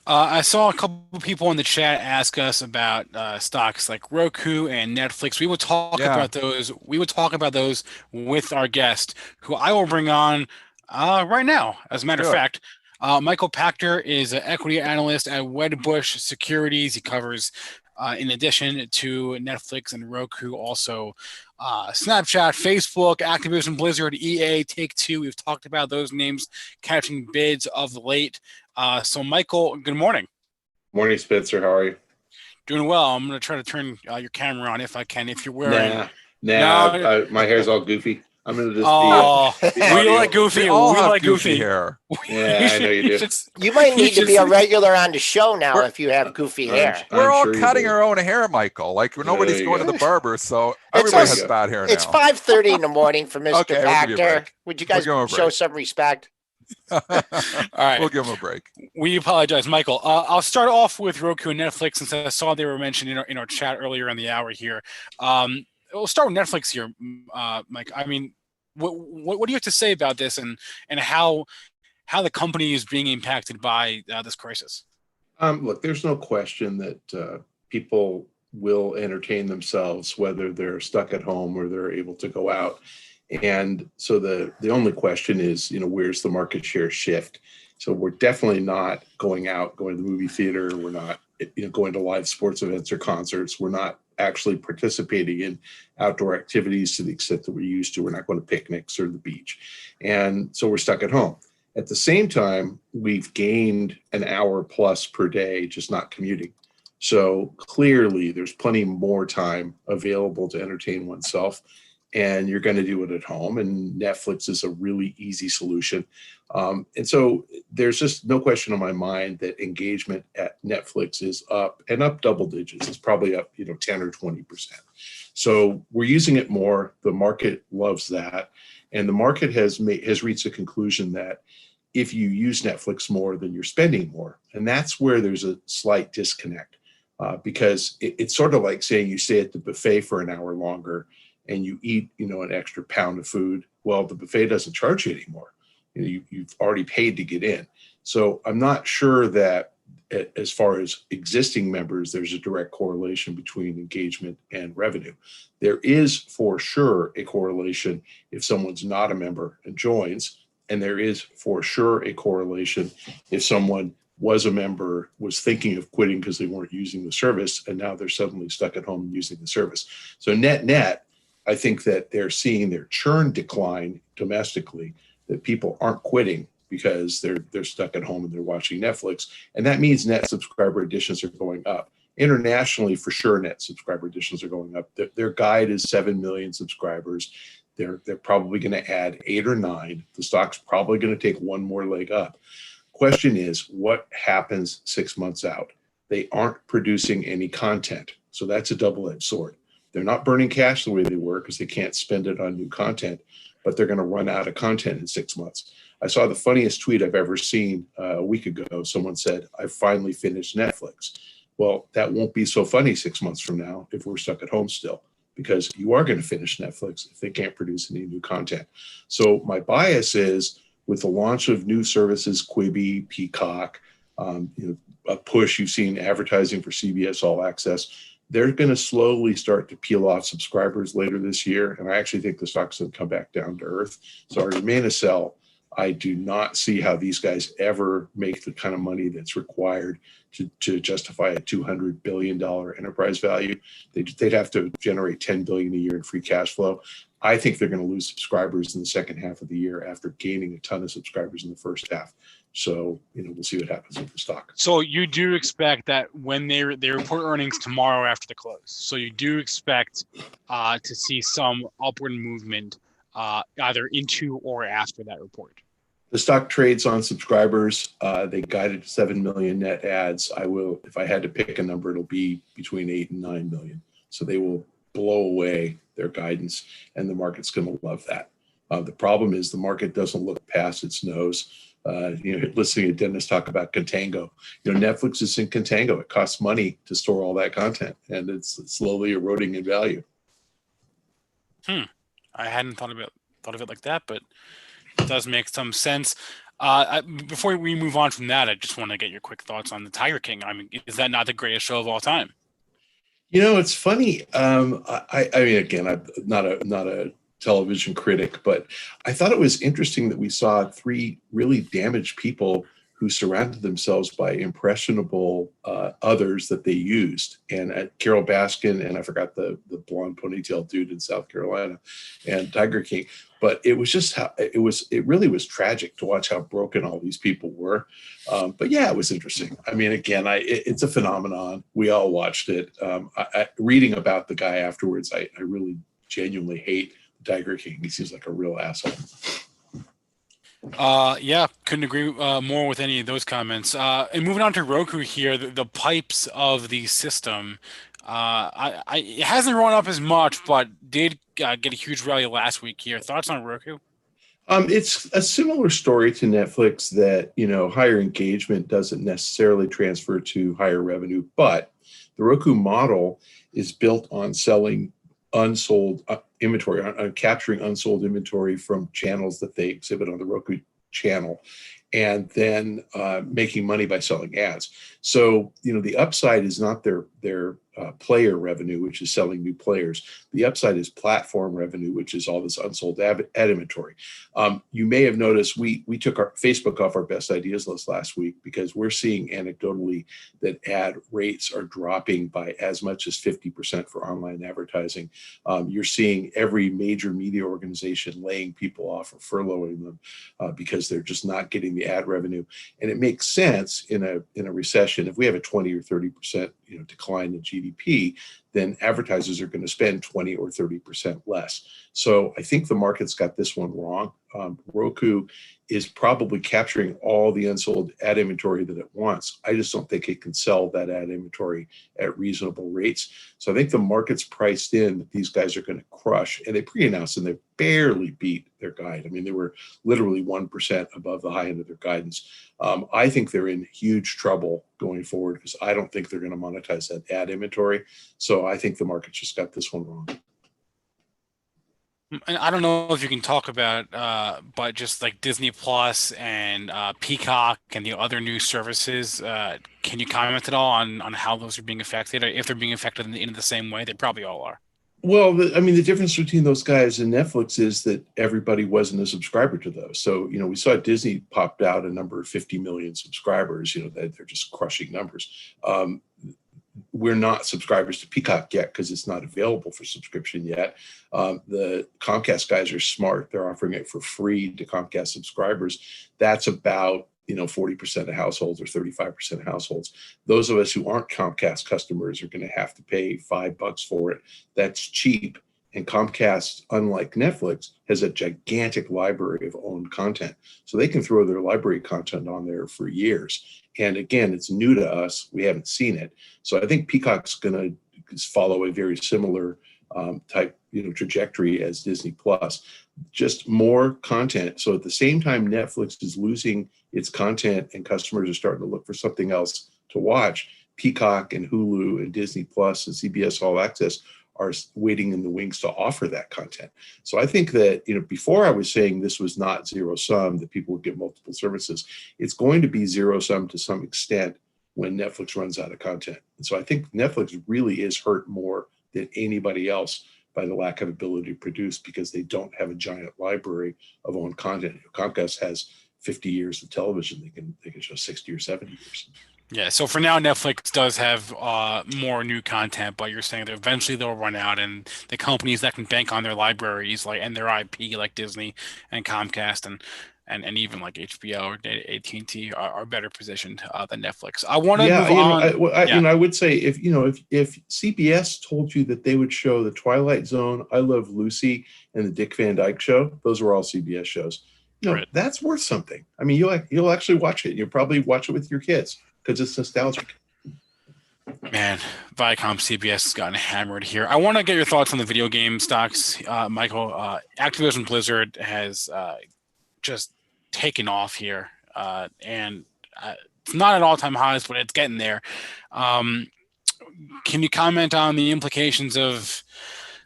I saw a couple of people in the chat ask us about stocks like Roku and Netflix. We will talk about those. We will talk about those with our guest, who I will bring on right now. As a matter of fact, Michael Pachter is an equity analyst at Wedbush Securities. He covers, in addition to Netflix and Roku, also Snapchat, Facebook, Activision Blizzard, EA, Take-Two. We've talked about those names catching bids of late. So, Michael, good morning. Morning, Spencer. How are you? Doing well. I'm going to try to turn your camera on if I can. If you're wearing... Nah, my hair's all goofy. I'm gonna just Oh, be. we audio. like Goofy. We all We have like goofy Goofy. hair. Yeah, I know you do. You might need to be a should- regular on the show now We're- if you have goofy I'm- hair. We're all sure you cutting do. our own hair, Michael. Like nobody's you going to go. the barber, so It's everybody us. has bad hair It's now. 5:30 in the morning for Mr. Okay, we'll give you a Pachter. break. Would you We'll guys give him a show break. some respect? All right. We'll give him a break. We apologize, Michael. I'll start off with Roku and Netflix since I saw they were mentioned in our chat earlier in the hour here. We'll start with Netflix here, Mike. I mean, what do you have to say about this and how the company is being impacted by this crisis? Look, there's no question that people will entertain themselves whether they're stuck at home or they're able to go out. And so the only question is, where's the market share shift? So we're definitely not going out, going to the movie theater. We're not, going to live sports events or concerts. We're not actually participating in outdoor activities to the extent that we're used to. We're not going to picnics or the beach. And so we're stuck at home. At the same time, we've gained an hour plus per day just not commuting. So clearly there's plenty more time available to entertain oneself, and you're going to do it at home. And Netflix is a really easy solution. And so there's just no question in my mind that engagement at Netflix is up, and up double digits. It's probably up, 10 or 20%. So we're using it more. The market loves that. And the market has reached a conclusion that if you use Netflix more, then you're spending more. And that's where there's a slight disconnect because it's sort of like saying you stay at the buffet for an hour longer and you eat, an extra pound of food. Well, the buffet doesn't charge you anymore. You've already paid to get in. So I'm not sure that as far as existing members, there's a direct correlation between engagement and revenue. There is for sure a correlation if someone's not a member and joins, and there is for sure a correlation if someone was a member, was thinking of quitting because they weren't using the service, and now they're suddenly stuck at home using the service. So net, I think that they're seeing their churn decline domestically, that people aren't quitting because they're stuck at home and they're watching Netflix. And that means net subscriber additions are going up. Internationally, for sure, net subscriber additions are going up. Their guide is 7 million subscribers. They're probably going to add 8 or 9. The stock's probably going to take one more leg up. Question is, what happens 6 months out? They aren't producing any content. So that's a double-edged sword. They're not burning cash the way they were because they can't spend it on new content, but they're going to run out of content in 6 months. I saw the funniest tweet I've ever seen a week ago. Someone said, I finally finished Netflix. Well, that won't be so funny 6 months from now if we're stuck at home still, because you are going to finish Netflix if they can't produce any new content. So my bias is with the launch of new services, Quibi, Peacock, a push, you've seen advertising for CBS All Access, they're going to slowly start to peel off subscribers later this year. And I actually think the stock's going to come back down to earth. So I remain a sell. I do not see how these guys ever make the kind of money that's required to justify a $200 billion enterprise value. They'd have to generate $10 billion a year in free cash flow. I think they're going to lose subscribers in the second half of the year after gaining a ton of subscribers in the first half. So, we'll see what happens with the stock. So you do expect that when they report earnings tomorrow after the close. So you do expect to see some upward movement either into or after that report. The stock trades on subscribers. They guided 7 million net adds. If I had to pick a number, it'll be between 8 and 9 million. So they will blow away their guidance, and the market's going to love that. The problem is the market doesn't look past its nose. Listening to Dennis talk about contango, Netflix is in contango. It costs money to store all that content, and it's slowly eroding in value. I hadn't thought of it like that, but it does make some sense. Before we move on from that, I just want to get your quick thoughts on the Tiger King. I mean, is that not the greatest show of all time? It's funny. I mean, again, I'm not a television critic, but I thought it was interesting that we saw 3 really damaged people who surrounded themselves by impressionable others that they used. And Carol Baskin, and I forgot the blonde ponytail dude in South Carolina, and Tiger King. But it was just it really was tragic to watch how broken all these people were. But yeah, it was interesting. I mean, again, it's a phenomenon. We all watched it. Reading about the guy afterwards, I really genuinely hate Tiger King. He seems like a real asshole. Yeah, couldn't agree more with any of those comments. And moving on to Roku here, the pipes of the system, it hasn't run up as much, but did get a huge rally last week here. Thoughts on Roku? It's a similar story to Netflix that, higher engagement doesn't necessarily transfer to higher revenue, but the Roku model is built on selling unsold inventory, on capturing unsold inventory from channels that they exhibit on the Roku channel, and then making money by selling ads. So, the upside is not their player revenue, which is selling new players. The upside is platform revenue, which is all this unsold ad inventory. You may have noticed we took our Facebook off our best ideas list last week because we're seeing anecdotally that ad rates are dropping by as much as 50% for online advertising. You're seeing every major media organization laying people off or furloughing them because they're just not getting the ad revenue. And it makes sense in a recession. If we have a 20 or 30% decline in GDP, then advertisers are going to spend 20 or 30% less. So I think the market's got this one wrong. Roku is probably capturing all the unsold ad inventory that it wants. I just don't think it can sell that ad inventory at reasonable rates. So I think the market's priced in that these guys are going to crush, and they pre-announced and they barely beat their guide. I mean, they were literally 1% above the high end of their guidance. I think they're in huge trouble going forward because I don't think they're going to monetize that ad inventory. So I think the market just got this one wrong. And I don't know if you can talk about, but just like Disney Plus and Peacock and the other new services, can you comment at all on how those are being affected, or if they're being affected in the same way? They probably all are. Well, the difference between those guys and Netflix is that everybody wasn't a subscriber to those. So, we saw Disney popped out a number of 50 million subscribers, that they're just crushing numbers. We're not subscribers to Peacock yet because it's not available for subscription yet. The Comcast guys are smart. They're offering it for free to Comcast subscribers. That's about 40% of households or 35% of households. Those of us who aren't Comcast customers are going to have to pay $5 for it. That's cheap. And Comcast, unlike Netflix, has a gigantic library of owned content. So they can throw their library content on there for years. And again, it's new to us. We haven't seen it. So I think Peacock's going to follow a very similar type trajectory as Disney Plus. Just more content. So at the same time Netflix is losing its content and customers are starting to look for something else to watch, Peacock and Hulu and Disney Plus and CBS All Access are waiting in the wings to offer that content. So I think that, before I was saying this was not zero sum, that people would get multiple services. It's going to be zero sum to some extent when Netflix runs out of content. And so I think Netflix really is hurt more than anybody else by the lack of ability to produce because they don't have a giant library of own content. Comcast has 50 years of television. They can show 60 or 70 years. Yeah, so for now, Netflix does have more new content, but you're saying that eventually they'll run out, and the companies that can bank on their libraries and their IP, like Disney and Comcast and even like HBO or AT&T, are better positioned than Netflix. I want to move on. I would say if CBS told you that they would show The Twilight Zone, I Love Lucy, and The Dick Van Dyke Show, those were all CBS shows. Right. That's worth something. I mean, you'll actually watch it. You'll probably watch it with your kids because it's nostalgic. Man, Viacom CBS has gotten hammered here. I want to get your thoughts on the video game stocks, Michael. Activision Blizzard has just taken off here, and it's not at all-time highs, but it's getting there. Can you comment on the implications of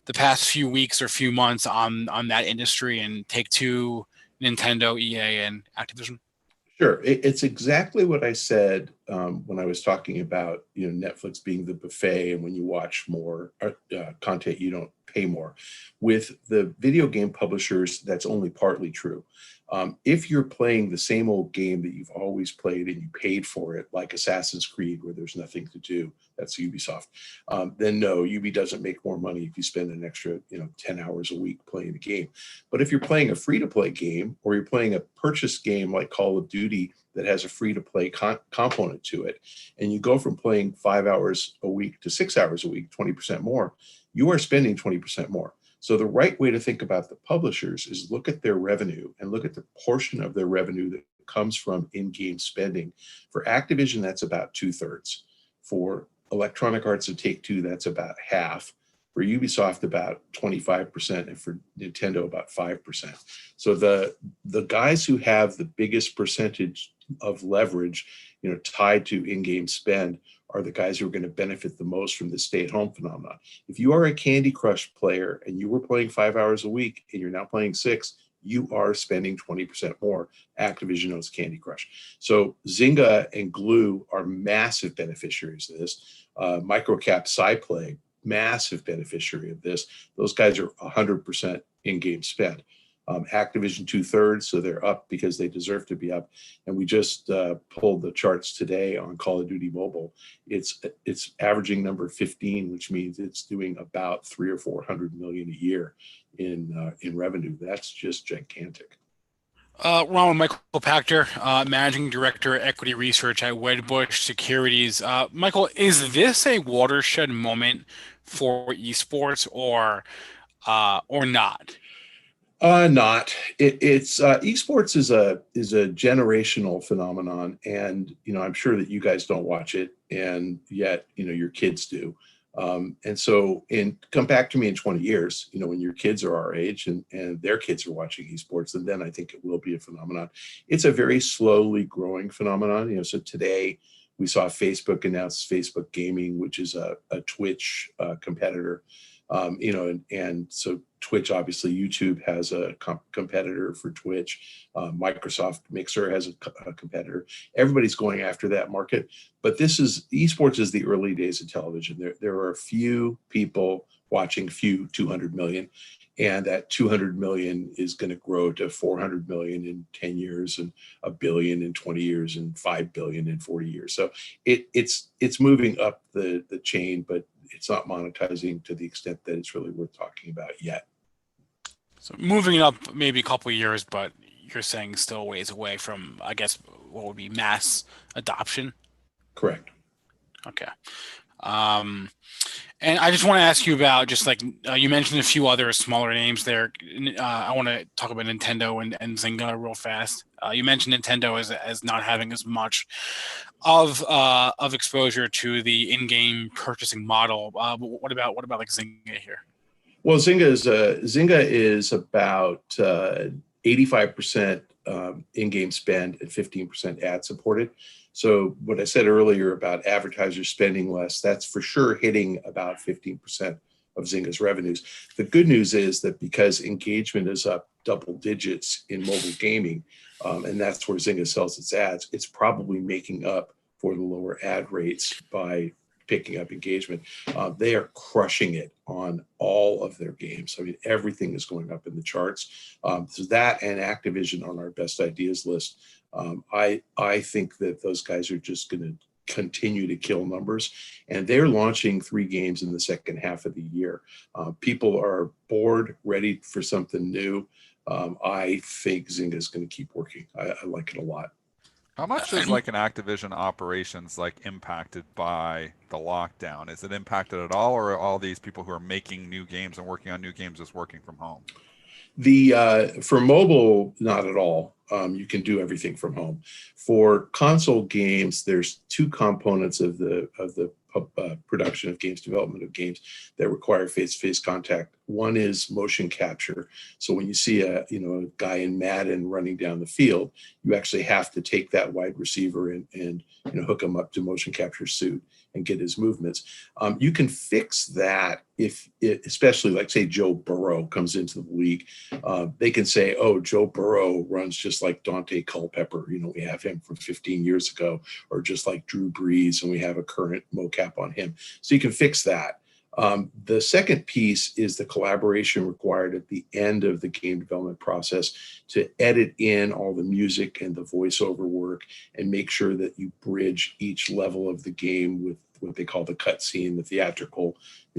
the past few weeks or few months on that industry and Take-Two, Nintendo, EA, and Activision? Sure. It's exactly what I said when I was talking about Netflix being the buffet, and when you watch more content, you don't pay more. With the video game publishers, that's only partly true. If you're playing the same old game that you've always played and you paid for it, like Assassin's Creed, where there's nothing to do, that's Ubisoft, then no, Ubi doesn't make more money if you spend an extra 10 hours a week playing the game. But if you're playing a free-to-play game, or you're playing a purchase game like Call of Duty that has a free-to-play component to it, and you go from playing 5 hours a week to 6 hours a week, 20% more, you are spending 20% more. So the right way to think about the publishers is look at their revenue and look at the portion of their revenue that comes from in-game spending. For Activision, that's about 2/3. For Electronic Arts and Take-Two, that's about half. For Ubisoft, about 25%, and for Nintendo, about 5%. So the guys who have the biggest percentage of leverage, tied to in-game spend, are the guys who are going to benefit the most from the stay-at-home phenomenon. If you are a Candy Crush player and you were playing 5 hours a week and you're now playing 6, you are spending 20% more. Activision owns Candy Crush. So Zynga and Glue are massive beneficiaries of this. Microcap SciPlay, massive beneficiary of this. Those guys are 100% in-game spend. Activision 2/3, so they're up because they deserve to be up. And we just pulled the charts today on Call of Duty Mobile. It's averaging number 15, which means it's doing about 300 or 400 million a year in revenue. That's just gigantic. Ron, Michael Pachter, Managing Director, Equity Research at Wedbush Securities. Michael, is this a watershed moment for esports or not? Not. It's esports is a generational phenomenon, and I'm sure that you guys don't watch it, and yet your kids do. And so, come back to me in 20 years, when your kids are our age and their kids are watching esports, and then I think it will be a phenomenon. It's a very slowly growing phenomenon. So today we saw Facebook announce Facebook Gaming, which is a Twitch competitor. And so Twitch, obviously YouTube has a competitor for Twitch. Microsoft Mixer has a competitor. Everybody's going after that market, but esports is the early days of television. There are a few people watching, 200 million, and that 200 million is going to grow to 400 million in 10 years, and 1 billion in 20 years, and 5 billion in 40 years. So it's moving up the chain, but it's not monetizing to the extent that it's really worth talking about yet. So moving up maybe a couple of years, but you're saying still a ways away from, I guess, what would be mass adoption? Correct. Okay. And I just want to ask you about, just like you mentioned a few other smaller names there. I want to talk about Nintendo and Zynga real fast. You mentioned Nintendo as not having as much of exposure to the in-game purchasing model. But what about like Zynga here? Well, Zynga is about 85% in-game spend and 15% ad supported. So what I said earlier about advertisers spending less, that's for sure hitting about 15% of Zynga's revenues. The good news is that because engagement is up double digits in mobile gaming, and that's where Zynga sells its ads, it's probably making up for the lower ad rates by picking up engagement. They are crushing it on all of their games. I mean, everything is going up in the charts. So that and Activision on our best ideas list. I think that those guys are just going to continue to kill numbers, and they're launching 3 games in the second half of the year. People are bored, ready for something new. I think Zynga is going to keep working. I like it a lot. How much is like an Activision operations like impacted by the lockdown? Is it impacted at all, or are all these people who are making new games and working on new games just working from home? For mobile, not at all. You can do everything from home. For console games, there's 2 components of the production of games, development of games, that require face-to-face contact. One is motion capture. So when you see a guy in Madden running down the field, you actually have to take that wide receiver and hook him up to motion capture suit and get his movements. You can fix that especially like say Joe Burrow comes into the league. They can say, oh, Joe Burrow runs just like Dante Culpepper. We have him from 15 years ago, or just like Drew Brees, and we have a current mocap on him. So you can fix that. The second piece is the collaboration required at the end of the game development process to edit in all the music and the voiceover work and make sure that you bridge each level of the game with what they call the cut scene, the theatrical,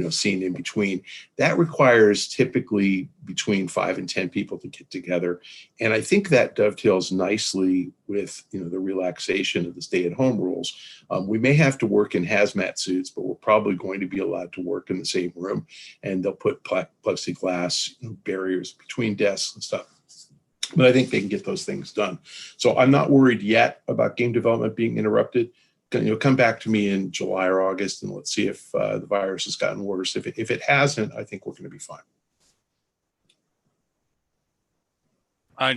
scene in between. That requires typically between 5 and 10 people to get together. And I think that dovetails nicely with, the relaxation of the stay-at-home rules. We may have to work in hazmat suits, but we're probably going to be allowed to work in the same room, and they'll put plexiglass barriers between desks and stuff. But I think they can get those things done. So I'm not worried yet about game development being interrupted. Come back to me in July or August, and let's see if the virus has gotten worse. If it hasn't, I think we're going to be fine.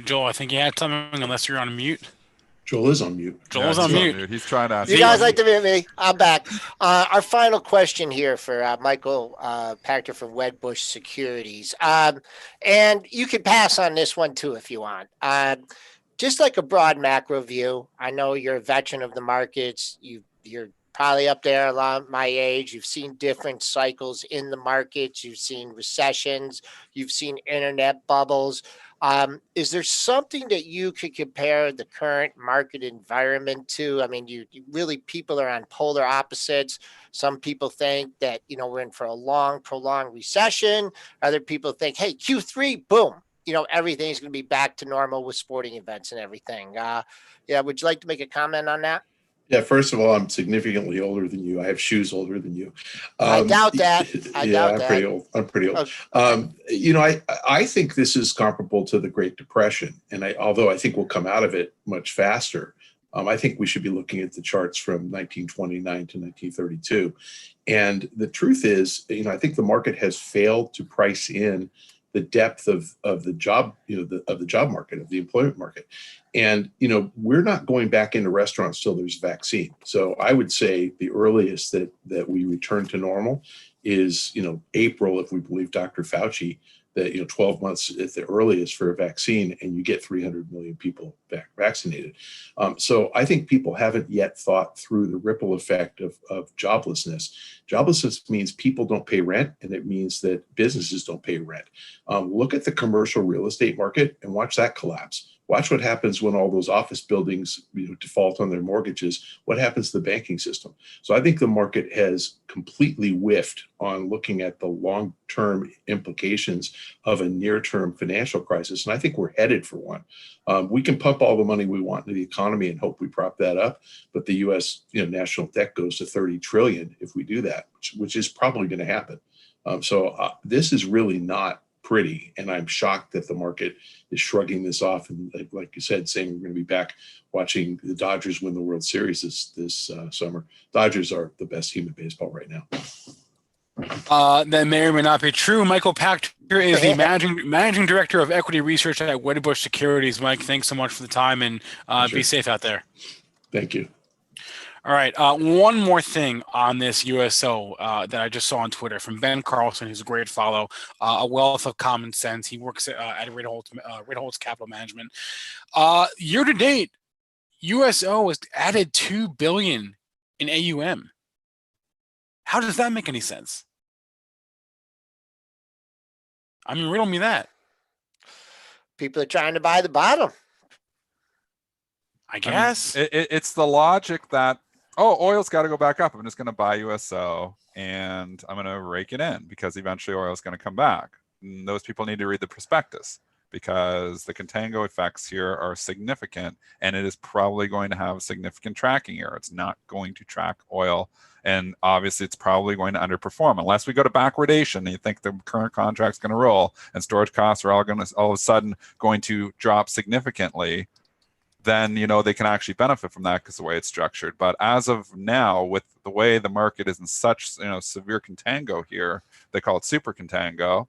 Joel, I think you had something, unless you're on mute. Joel is on mute. Joel's on mute. He's trying to ask. You guys like to mute me? I'm back. Our final question here for Michael Pachter from Wedbush Securities. And you can pass on this one too if you want. Just like a broad macro view, I know you're a veteran of the markets. You're probably up there a lot my age. You've seen different cycles in the markets. You've seen recessions. You've seen internet bubbles. Is there something that you could compare the current market environment to? I mean, you really, people are on polar opposites. Some people think that, we're in for a long, prolonged recession. Other people think, hey, Q3, boom, everything's going to be back to normal with sporting events and everything. Would you like to make a comment on that? Yeah, first of all, I'm significantly older than you. I have shoes older than you. I doubt that. I'm pretty old. Okay. I think this is comparable to the Great Depression. And although I think we'll come out of it much faster, I think we should be looking at the charts from 1929 to 1932. And the truth is, I think the market has failed to price in the depth of the job, of the job market, of the employment market. And, we're not going back into restaurants till there's a vaccine. So I would say the earliest that we return to normal is, April, if we believe Dr. Fauci, that, 12 months at the earliest for a vaccine, and you get 300 million people vaccinated. So I think people haven't yet thought through the ripple effect of joblessness. Joblessness means people don't pay rent, and it means that businesses don't pay rent. Look at the commercial real estate market and watch that collapse. Watch what happens when all those office buildings default on their mortgages. What happens to the banking system? So I think the market has completely whiffed on looking at the long-term implications of a near-term financial crisis. And I think we're headed for one. We can pump all the money we want into the economy and hope we prop that up. But the U.S. national debt goes to 30 trillion if we do that, which is probably going to happen. So this is really not pretty, and I'm shocked that the market is shrugging this off and, like you said, saying we're going to be back watching the Dodgers win the World Series this summer. Dodgers are the best team in baseball right now. That may or may not be true. Michael Pachter is the managing director of equity research at Wedbush Securities. Mike, thanks so much for the time, and be safe out there. Thank you. All right. One more thing on this USO that I just saw on Twitter from Ben Carlson, who's a great follow, a wealth of common sense. He works at Ritholtz Capital Management. Year to date, USO has added $2 billion in AUM. How does that make any sense? I mean, riddle me that. People are trying to buy the bottom. I guess. It's the logic that, oil's got to go back up. I'm just going to buy USO and I'm going to rake it in because eventually oil is going to come back. And those people need to read the prospectus because the contango effects here are significant, and it is probably going to have significant tracking error. It's not going to track oil, and obviously it's probably going to underperform unless we go to backwardation and you think the current contract's going to roll and storage costs are all of a sudden going to drop significantly. Then they can actually benefit from that because the way it's structured. But as of now, with the way the market is in such severe contango here, they call it super contango,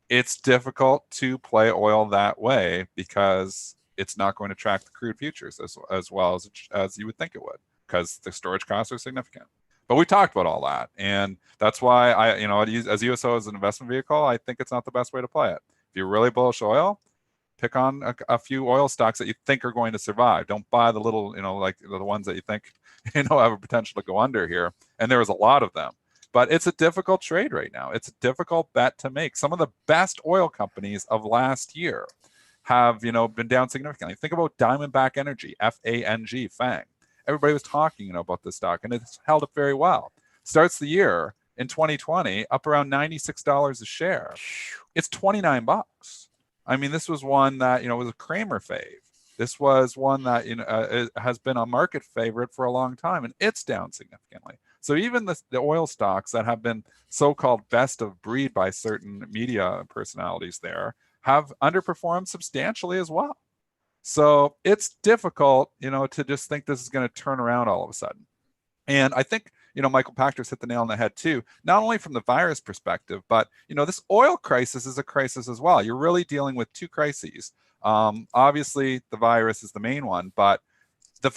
it's difficult to play oil that way because it's not going to track the crude futures as well as you would think it would, because the storage costs are significant. But we talked about all that, and that's why as USO as an investment vehicle, I think it's not the best way to play it. If you're really bullish oil, pick on a few oil stocks that you think are going to survive. Don't buy the little, like the ones that you think, have a potential to go under here. And there was a lot of them. But it's a difficult trade right now. It's a difficult bet to make. Some of the best oil companies of last year have, been down significantly. Think about Diamondback Energy, FANG, FANG. Everybody was talking, about this stock, and it's held up very well. starts the year in 2020 up around $96 a share. It's 29 bucks. I mean, this was one that, was a Kramer fave. This was one that, has been a market favorite for a long time, and it's down significantly. So even the oil stocks that have been so-called best of breed by certain media personalities there have underperformed substantially as well. So it's difficult, to just think this is going to turn around all of a sudden. And I think, Michael Pachter's hit the nail on the head too, not only from the virus perspective, but, this oil crisis is a crisis as well. You're really dealing with two crises. Obviously, the virus is the main one, but the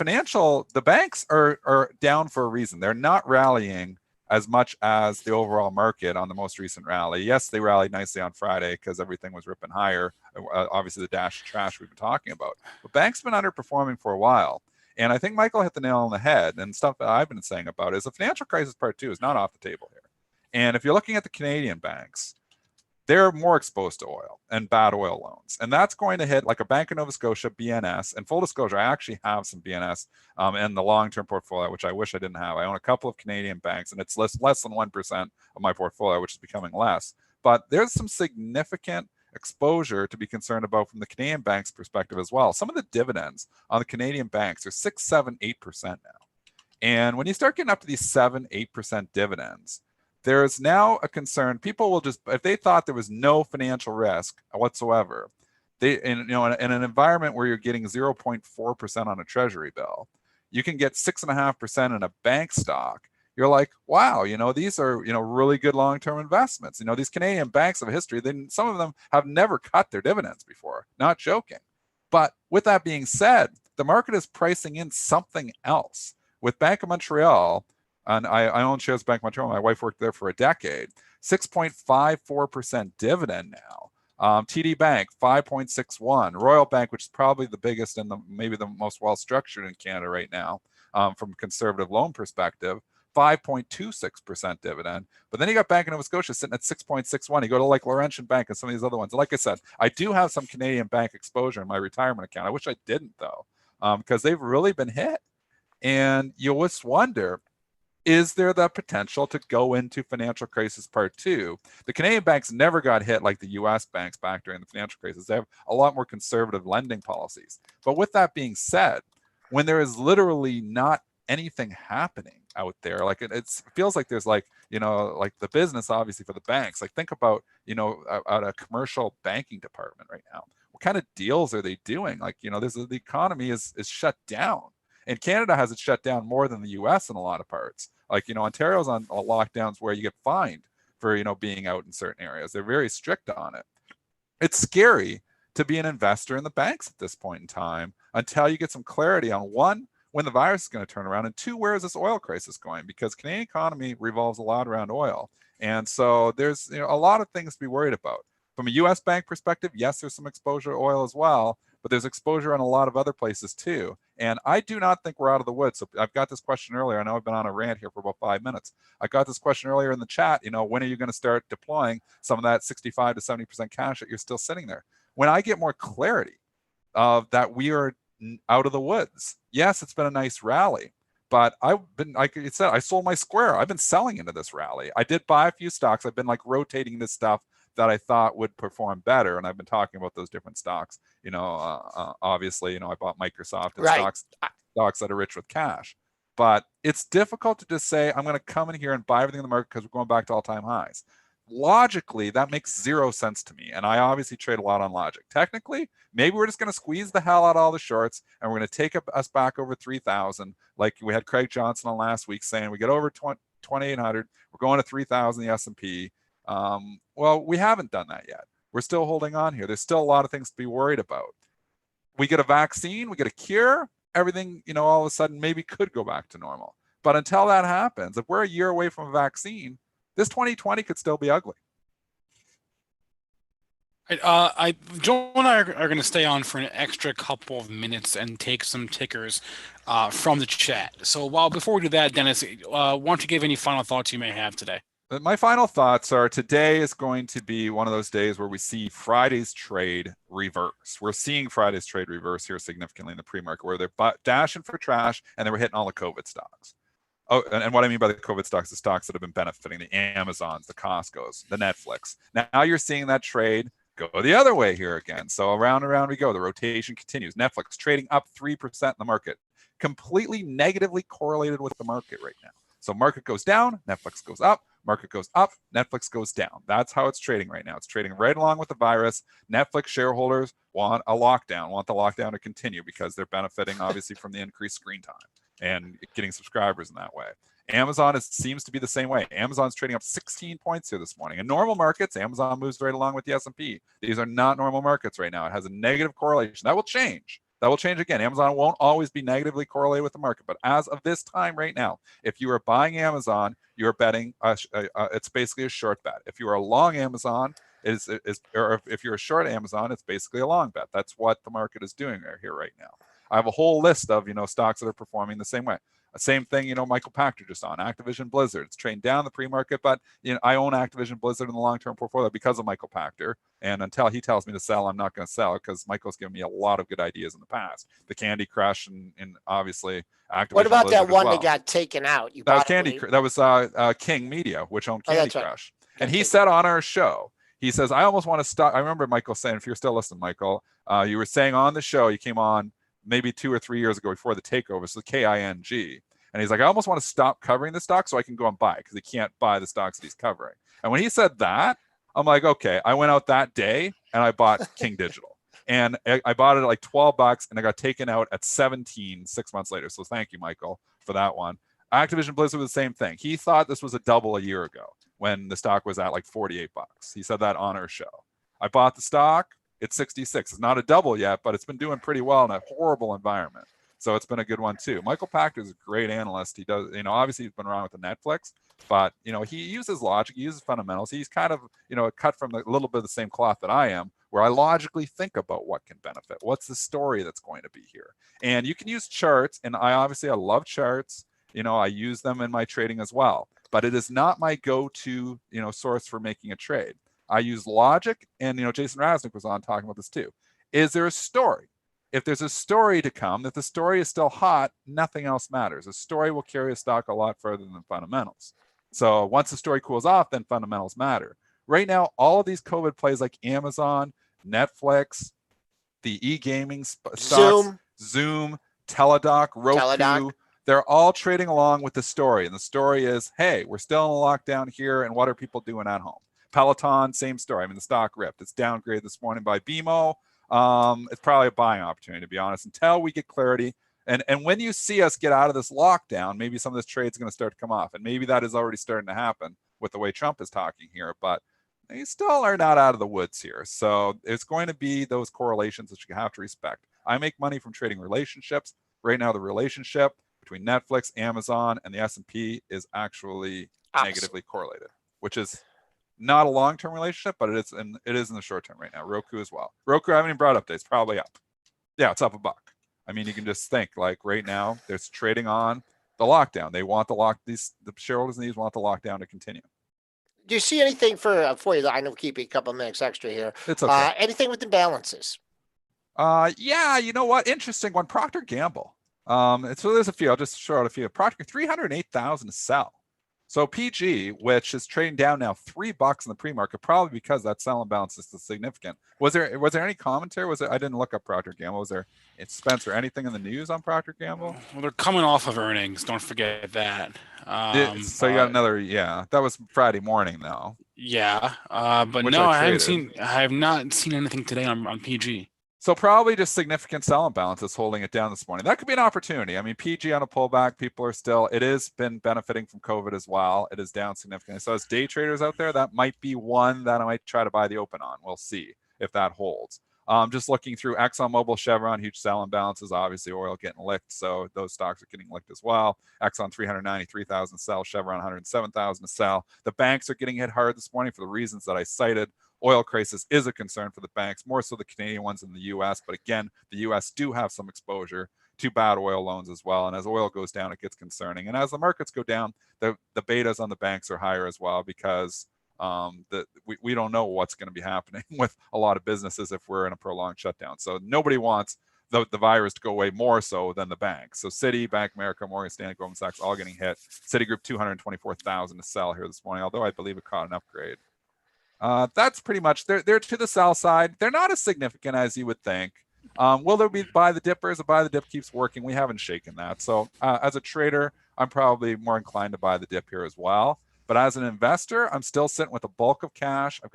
banks are down for a reason. They're not rallying as much as the overall market on the most recent rally. Yes, they rallied nicely on Friday because everything was ripping higher. Obviously, the dash trash we've been talking about. But banks have been underperforming for a while. And I think Michael hit the nail on the head, and stuff that I've been saying about is the financial crisis part 2 is not off the table here. And if you're looking at the Canadian banks, they're more exposed to oil and bad oil loans. And that's going to hit like a Bank of Nova Scotia, BNS. And full disclosure, I actually have some BNS in the long-term portfolio, which I wish I didn't have. I own a couple of Canadian banks, and it's less than 1% of my portfolio, which is becoming less. But there's some significant exposure to be concerned about from the Canadian banks perspective as well. Some of the dividends on the Canadian banks are 6, 7, 8% now. And when you start getting up to these 7, 8% dividends, there's now a concern. People will just, if they thought there was no financial risk whatsoever, in an environment where you're getting 0.4% on a treasury bill, you can get 6.5% in a bank stock. You're like, wow, these are, really good long-term investments. These Canadian banks of history, some of them have never cut their dividends before, not joking. But with that being said, the market is pricing in something else. With Bank of Montreal, and I own shares of Bank of Montreal, my wife worked there for a decade, 6.54% dividend now. TD Bank, 5.61. Royal Bank, which is probably the biggest and maybe the most well-structured in Canada right now, from a conservative loan perspective, 5.26% dividend. But then you got Bank of Nova Scotia sitting at 6.61. You go to like Laurentian Bank and some of these other ones. And like I said, I do have some Canadian bank exposure in my retirement account. I wish I didn't though, because they've really been hit. And you always wonder, is there the potential to go into financial crisis part 2? The Canadian banks never got hit like the US banks back during the financial crisis. They have a lot more conservative lending policies. But with that being said, when there is literally not anything happening out there, like it feels like there's like, like the business, obviously for the banks, like think about, at a commercial banking department right now, what kind of deals are they doing? Like, the economy is shut down, and Canada has it shut down more than the US in a lot of parts. Like, Ontario's on lockdowns where you get fined for, being out in certain areas. They're very strict on it. It's scary to be an investor in the banks at this point in time until you get some clarity on, one, when the virus is going to turn around, and two, where is this oil crisis going? Because Canadian economy revolves a lot around oil. And so there's a lot of things to be worried about. From a US bank perspective, yes, there's some exposure to oil as well, but there's exposure in a lot of other places too. And I do not think we're out of the woods. So I've got this question earlier. I know I've been on a rant here for about 5 minutes. I got this question earlier in the chat, when are you going to start deploying some of that 65 to 70% cash that you're still sitting there? When I get more clarity of that we are out of the woods. Yes, it's been a nice rally, but like I said, I sold my Square. I've been selling into this rally. I did buy a few stocks. I've been like rotating this stuff that I thought would perform better. And I've been talking about those different stocks. Obviously, I bought Microsoft and stocks that are rich with cash. But it's difficult to just say, I'm going to come in here and buy everything in the market because we're going back to all-time highs. Logically, that makes zero sense to me. And I obviously trade a lot on logic. Technically, maybe we're just going to squeeze the hell out of all the shorts and we're going to take us back over 3,000. Like we had Craig Johnson on last week saying we get over 2,800, we're going to 3,000 the S&P. Well, we haven't done that yet. We're still holding on here. There's still a lot of things to be worried about. We get a vaccine, we get a cure, everything, all of a sudden maybe could go back to normal. But until that happens, if we're a year away from a vaccine, this 2020 could still be ugly. Joel and I are going to stay on for an extra couple of minutes and take some tickers from the chat. So before we do that, Dennis, why don't you give any final thoughts you may have today? My final thoughts are today is going to be one of those days where we see Friday's trade reverse. We're seeing Friday's trade reverse here significantly in the pre-market, where they're dashing for trash and they were hitting all the COVID stocks. Oh, and what I mean by the COVID stocks, the stocks that have been benefiting, the Amazons, the Costcos, the Netflix. Now you're seeing that trade go the other way here again. So around and around we go. The rotation continues. Netflix trading up 3% in the market, completely negatively correlated with the market right now. So market goes down, Netflix goes up, market goes up, Netflix goes down. That's how it's trading right now. It's trading right along with the virus. Netflix shareholders want a lockdown, want the lockdown to continue because they're benefiting obviously from the increased screen time and getting subscribers in that way. Amazon seems to be the same way. Amazon's trading up 16 points here this morning. In normal markets, Amazon moves right along with the S&P. These are not normal markets right now. It has a negative correlation. That will change. That will change again. Amazon won't always be negatively correlated with the market, but as of this time right now, if you are buying Amazon, you are betting. It's basically a short bet. If you are a long Amazon, or if you're a short Amazon, it's basically a long bet. That's what the market is doing here right now. I have a whole list of stocks that are performing the same way. Same thing, Michael Pachter just on Activision Blizzard. It's trading down the pre-market, but I own Activision Blizzard in the long-term portfolio because of Michael Pachter. And until he tells me to sell, I'm not going to sell because Michael's given me a lot of good ideas in the past. The Candy Crush and obviously Activision. What about Blizzard that one as well. that got taken out? That was That was King Media, which owned Candy Crush. Right. And he said on our show, he says, I almost want to stop. I remember Michael saying, if you're still listening, Michael, you were saying on the show, you came on maybe 2 or 3 years ago before the takeover, so KING. And he's like, I almost want to stop covering the stock so I can go and buy it because he can't buy the stocks that he's covering. And when he said that, I'm like, okay. I went out that day and I bought King Digital. And I bought it at like $12 and I got taken out at 17 6 months later. So thank you, Michael, for that one. Activision Blizzard was the same thing. He thought this was a double a year ago when the stock was at like $48. He said that on our show. I bought the stock. It's 66. It's not a double yet, but it's been doing pretty well in a horrible environment. So it's been a good one too. Michael Pachter is a great analyst. He does, obviously he's been around with the Netflix, but he uses logic, he uses fundamentals. He's kind of, cut from a little bit of the same cloth that I am, where I logically think about what can benefit. What's the story that's going to be here? And you can use charts, and I love charts. I use them in my trading as well, but it is not my go-to, source for making a trade. I use logic, and Jason Raznick was on talking about this too. Is there a story? If there's a story to come, if the story is still hot, nothing else matters. A story will carry a stock a lot further than fundamentals. So once the story cools off, then fundamentals matter. Right now, all of these COVID plays like Amazon, Netflix, the e-gaming stocks, Zoom, Teladoc, Roku, they're all trading along with the story. And the story is, hey, we're still in a lockdown here, and what are people doing at home? Peloton, same story. The stock ripped. It's downgraded this morning by BMO. It's probably a buying opportunity, to be honest, until we get clarity. And when you see us get out of this lockdown, maybe some of this trade is going to start to come off. And maybe that is already starting to happen with the way Trump is talking here. But they still are not out of the woods here. So it's going to be those correlations that you have to respect. I make money from trading relationships. Right now, the relationship between Netflix, Amazon, and the S&P is actually negatively correlated, which is not a long-term relationship, but it is in the short term right now. Roku as well. Roku, I haven't even brought updates. Probably up. Yeah, it's up $1. You can just think like right now, they're trading on the lockdown. They want the shareholders in these want the lockdown to continue. Do you see anything for you? I know, keep a couple minutes extra here. It's okay. Anything with the balances? Yeah, you know what? Interesting one. Procter Gamble. So there's a few. I'll just show out a few. Procter, 308,000 to sell. So PG, which is trading down now $3 in the pre-market, probably because that sell imbalance is significant. Was there any commentary? I didn't look up Procter Gamble. Was there, Spencer, anything in the news on Procter Gamble? Well, they're coming off of earnings. Don't forget that. So you got another, that was Friday morning though. Yeah, but no, I have not seen anything today on PG. So probably just significant sell imbalance is holding it down this morning. That could be an opportunity. PG on a pullback, people are still, it has been benefiting from COVID as well. It is down significantly. So as day traders out there, that might be one that I might try to buy the open on. We'll see if that holds. Just looking through ExxonMobil, Chevron, huge sell imbalances, obviously oil getting licked. So those stocks are getting licked as well. Exxon 393,000 to sell, Chevron 107,000 to sell. The banks are getting hit hard this morning for the reasons that I cited. Oil crisis is a concern for the banks, more so the Canadian ones than the U.S. But again, the U.S. do have some exposure to bad oil loans as well. And as oil goes down, it gets concerning. And as the markets go down, the betas on the banks are higher as well because we don't know what's going to be happening with a lot of businesses if we're in a prolonged shutdown. So nobody wants the virus to go away more so than the banks. So Citi, Bank of America, Morgan Stanley, Goldman Sachs, all getting hit. Citigroup 224,000 to sell here this morning, although I believe it caught an upgrade. That's pretty much, they're to the sell side. They're not as significant as you would think. Will there be buy the dippers? A buy the dip keeps working. We haven't shaken that. So as a trader, I'm probably more inclined to buy the dip here as well. But as an investor, I'm still sitting with a bulk of cash. I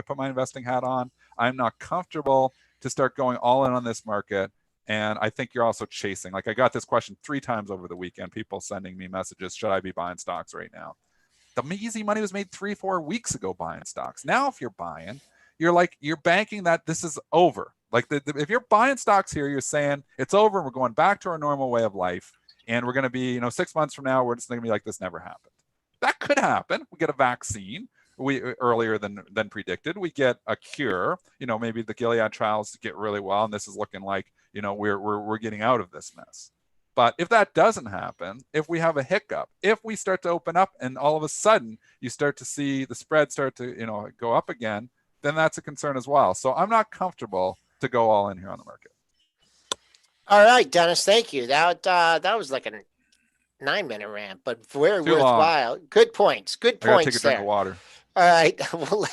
put my investing hat on. I'm not comfortable to start going all in on this market. And I think you're also chasing. Like, I got this question 3 times over the weekend, people sending me messages, should I be buying stocks right now? The easy money was made 3-4 weeks ago buying stocks. Now, if you're buying, you're banking that this is over. Like, if you're buying stocks here, you're saying it's over and we're going back to our normal way of life. And we're going to be, 6 months from now, we're just going to be like, this never happened. That could happen. We get a vaccine earlier than predicted. We get a cure. Maybe the Gilead trials get really well, and this is looking like we're getting out of this mess. But if that doesn't happen, if we have a hiccup, if we start to open up and all of a sudden you start to see the spread start to go up again, then that's a concern as well. So I'm not comfortable to go all in here on the market. All right, Dennis, thank you. That was like a 9-minute rant, but very worthwhile. Long. Good points. Good points. I gotta take a drink of water. All right, we'll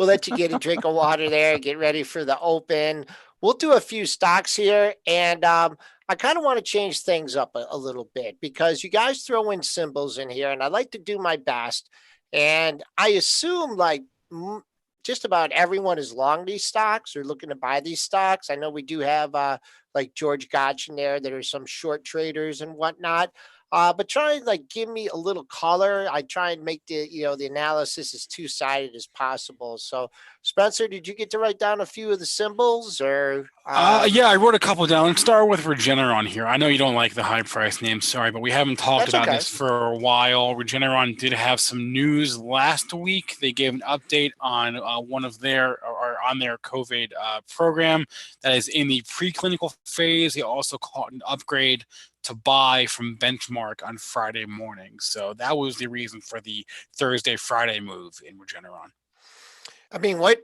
let you get a drink of water there. Get ready for the open. We'll do a few stocks here, and I kind of want to change things up a little bit because you guys throw in symbols in here, and I like to do my best. And I assume like just about everyone is long these stocks or looking to buy these stocks. I know we do have like George Gotch in there. There are some short traders and whatnot. But try and like give me a little color. I try and make the analysis as two-sided as possible. So Spencer, did you get to write down a few of the symbols or? Yeah, I wrote a couple down. Let's start with Regeneron here. I know you don't like the high price name, sorry, but we haven't talked about this for a while. Regeneron did have some news last week. They gave an update on one of their on their COVID program that is in the preclinical phase. They also caught an upgrade to buy from Benchmark on Friday morning. So that was the reason for the Thursday-Friday move in Regeneron. I mean, what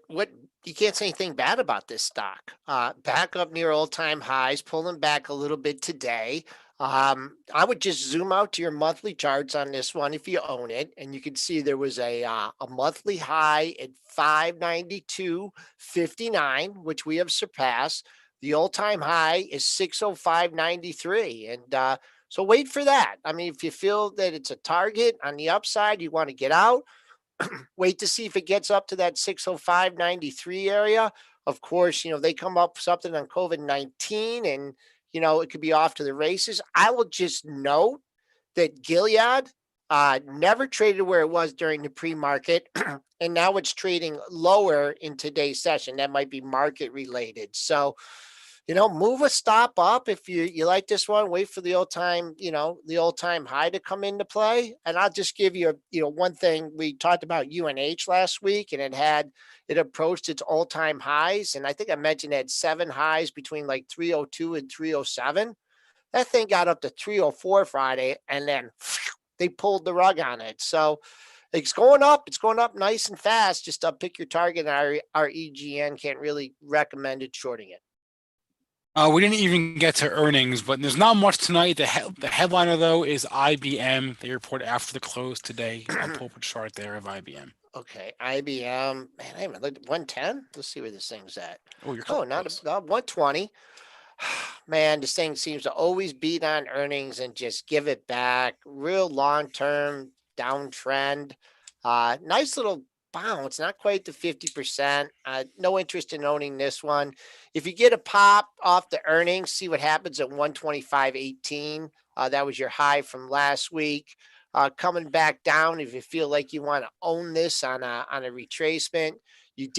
you can't say anything bad about this stock. Back up near all-time highs, pulling back a little bit today. I would just zoom out to your monthly charts on this one if you own it, and you can see there was a monthly high at 592.59, which we have surpassed. The all-time high is 605.93, and so wait for that. I mean, if you feel that it's a target on the upside, you want to get out. Wait to see if it gets up to that 605.93 area. Of course, they come up with something on COVID-19 and, it could be off to the races. I will just note that Gilead never traded where it was during the pre-market, and now it's trading lower in today's session. That might be market related. So, move a stop up if you like this one. Wait for the all-time high to come into play. And I'll just give you one thing. We talked about UNH last week, and it approached its all-time highs. And I think I mentioned it had 7 highs between like 302 and 307. That thing got up to 304 Friday, and then they pulled the rug on it. So it's going up. It's going up nice and fast. Just pick your target. And our EGN can't really recommend it shorting it. We didn't even get to earnings, but there's not much tonight. The headliner, though, is IBM. They report after the close today. I'll pull up a chart there of IBM. Okay, IBM. Man, I haven't looked at 110. Let's see where this thing's at. Not 120. Man, this thing seems to always beat on earnings and just give it back. Real long-term downtrend. Nice little bounce, not quite to 50%. No interest in owning this one. If you get a pop off the earnings, see what happens at 125.18. That was your high from last week. Coming back down, if you feel like you want to own this on a retracement, you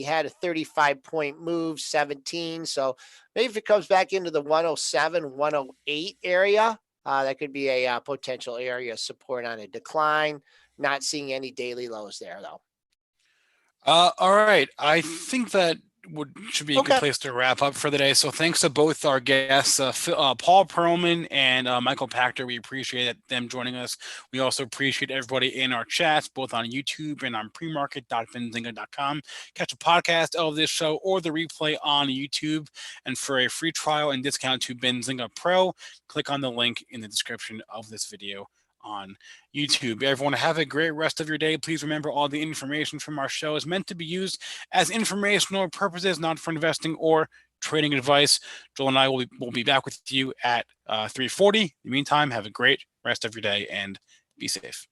had a 35-point move, 17. So maybe if it comes back into the 107, 108 area, that could be a potential area of support on a decline. Not seeing any daily lows there, though. All right. I think that should be a good place to wrap up for the day. So thanks to both our guests, Paul Perlman and Michael Pachter. We appreciate them joining us. We also appreciate everybody in our chats, both on YouTube and on premarket.benzinga.com. Catch a podcast of this show or the replay on YouTube. And for a free trial and discount to Benzinga Pro, click on the link in the description of this video on YouTube. Everyone, have a great rest of your day. Please remember, all the information from our show is meant to be used as informational purposes, not for investing or trading advice. Joel and I will be back with you at 3:40. In the meantime, have a great rest of your day and be safe.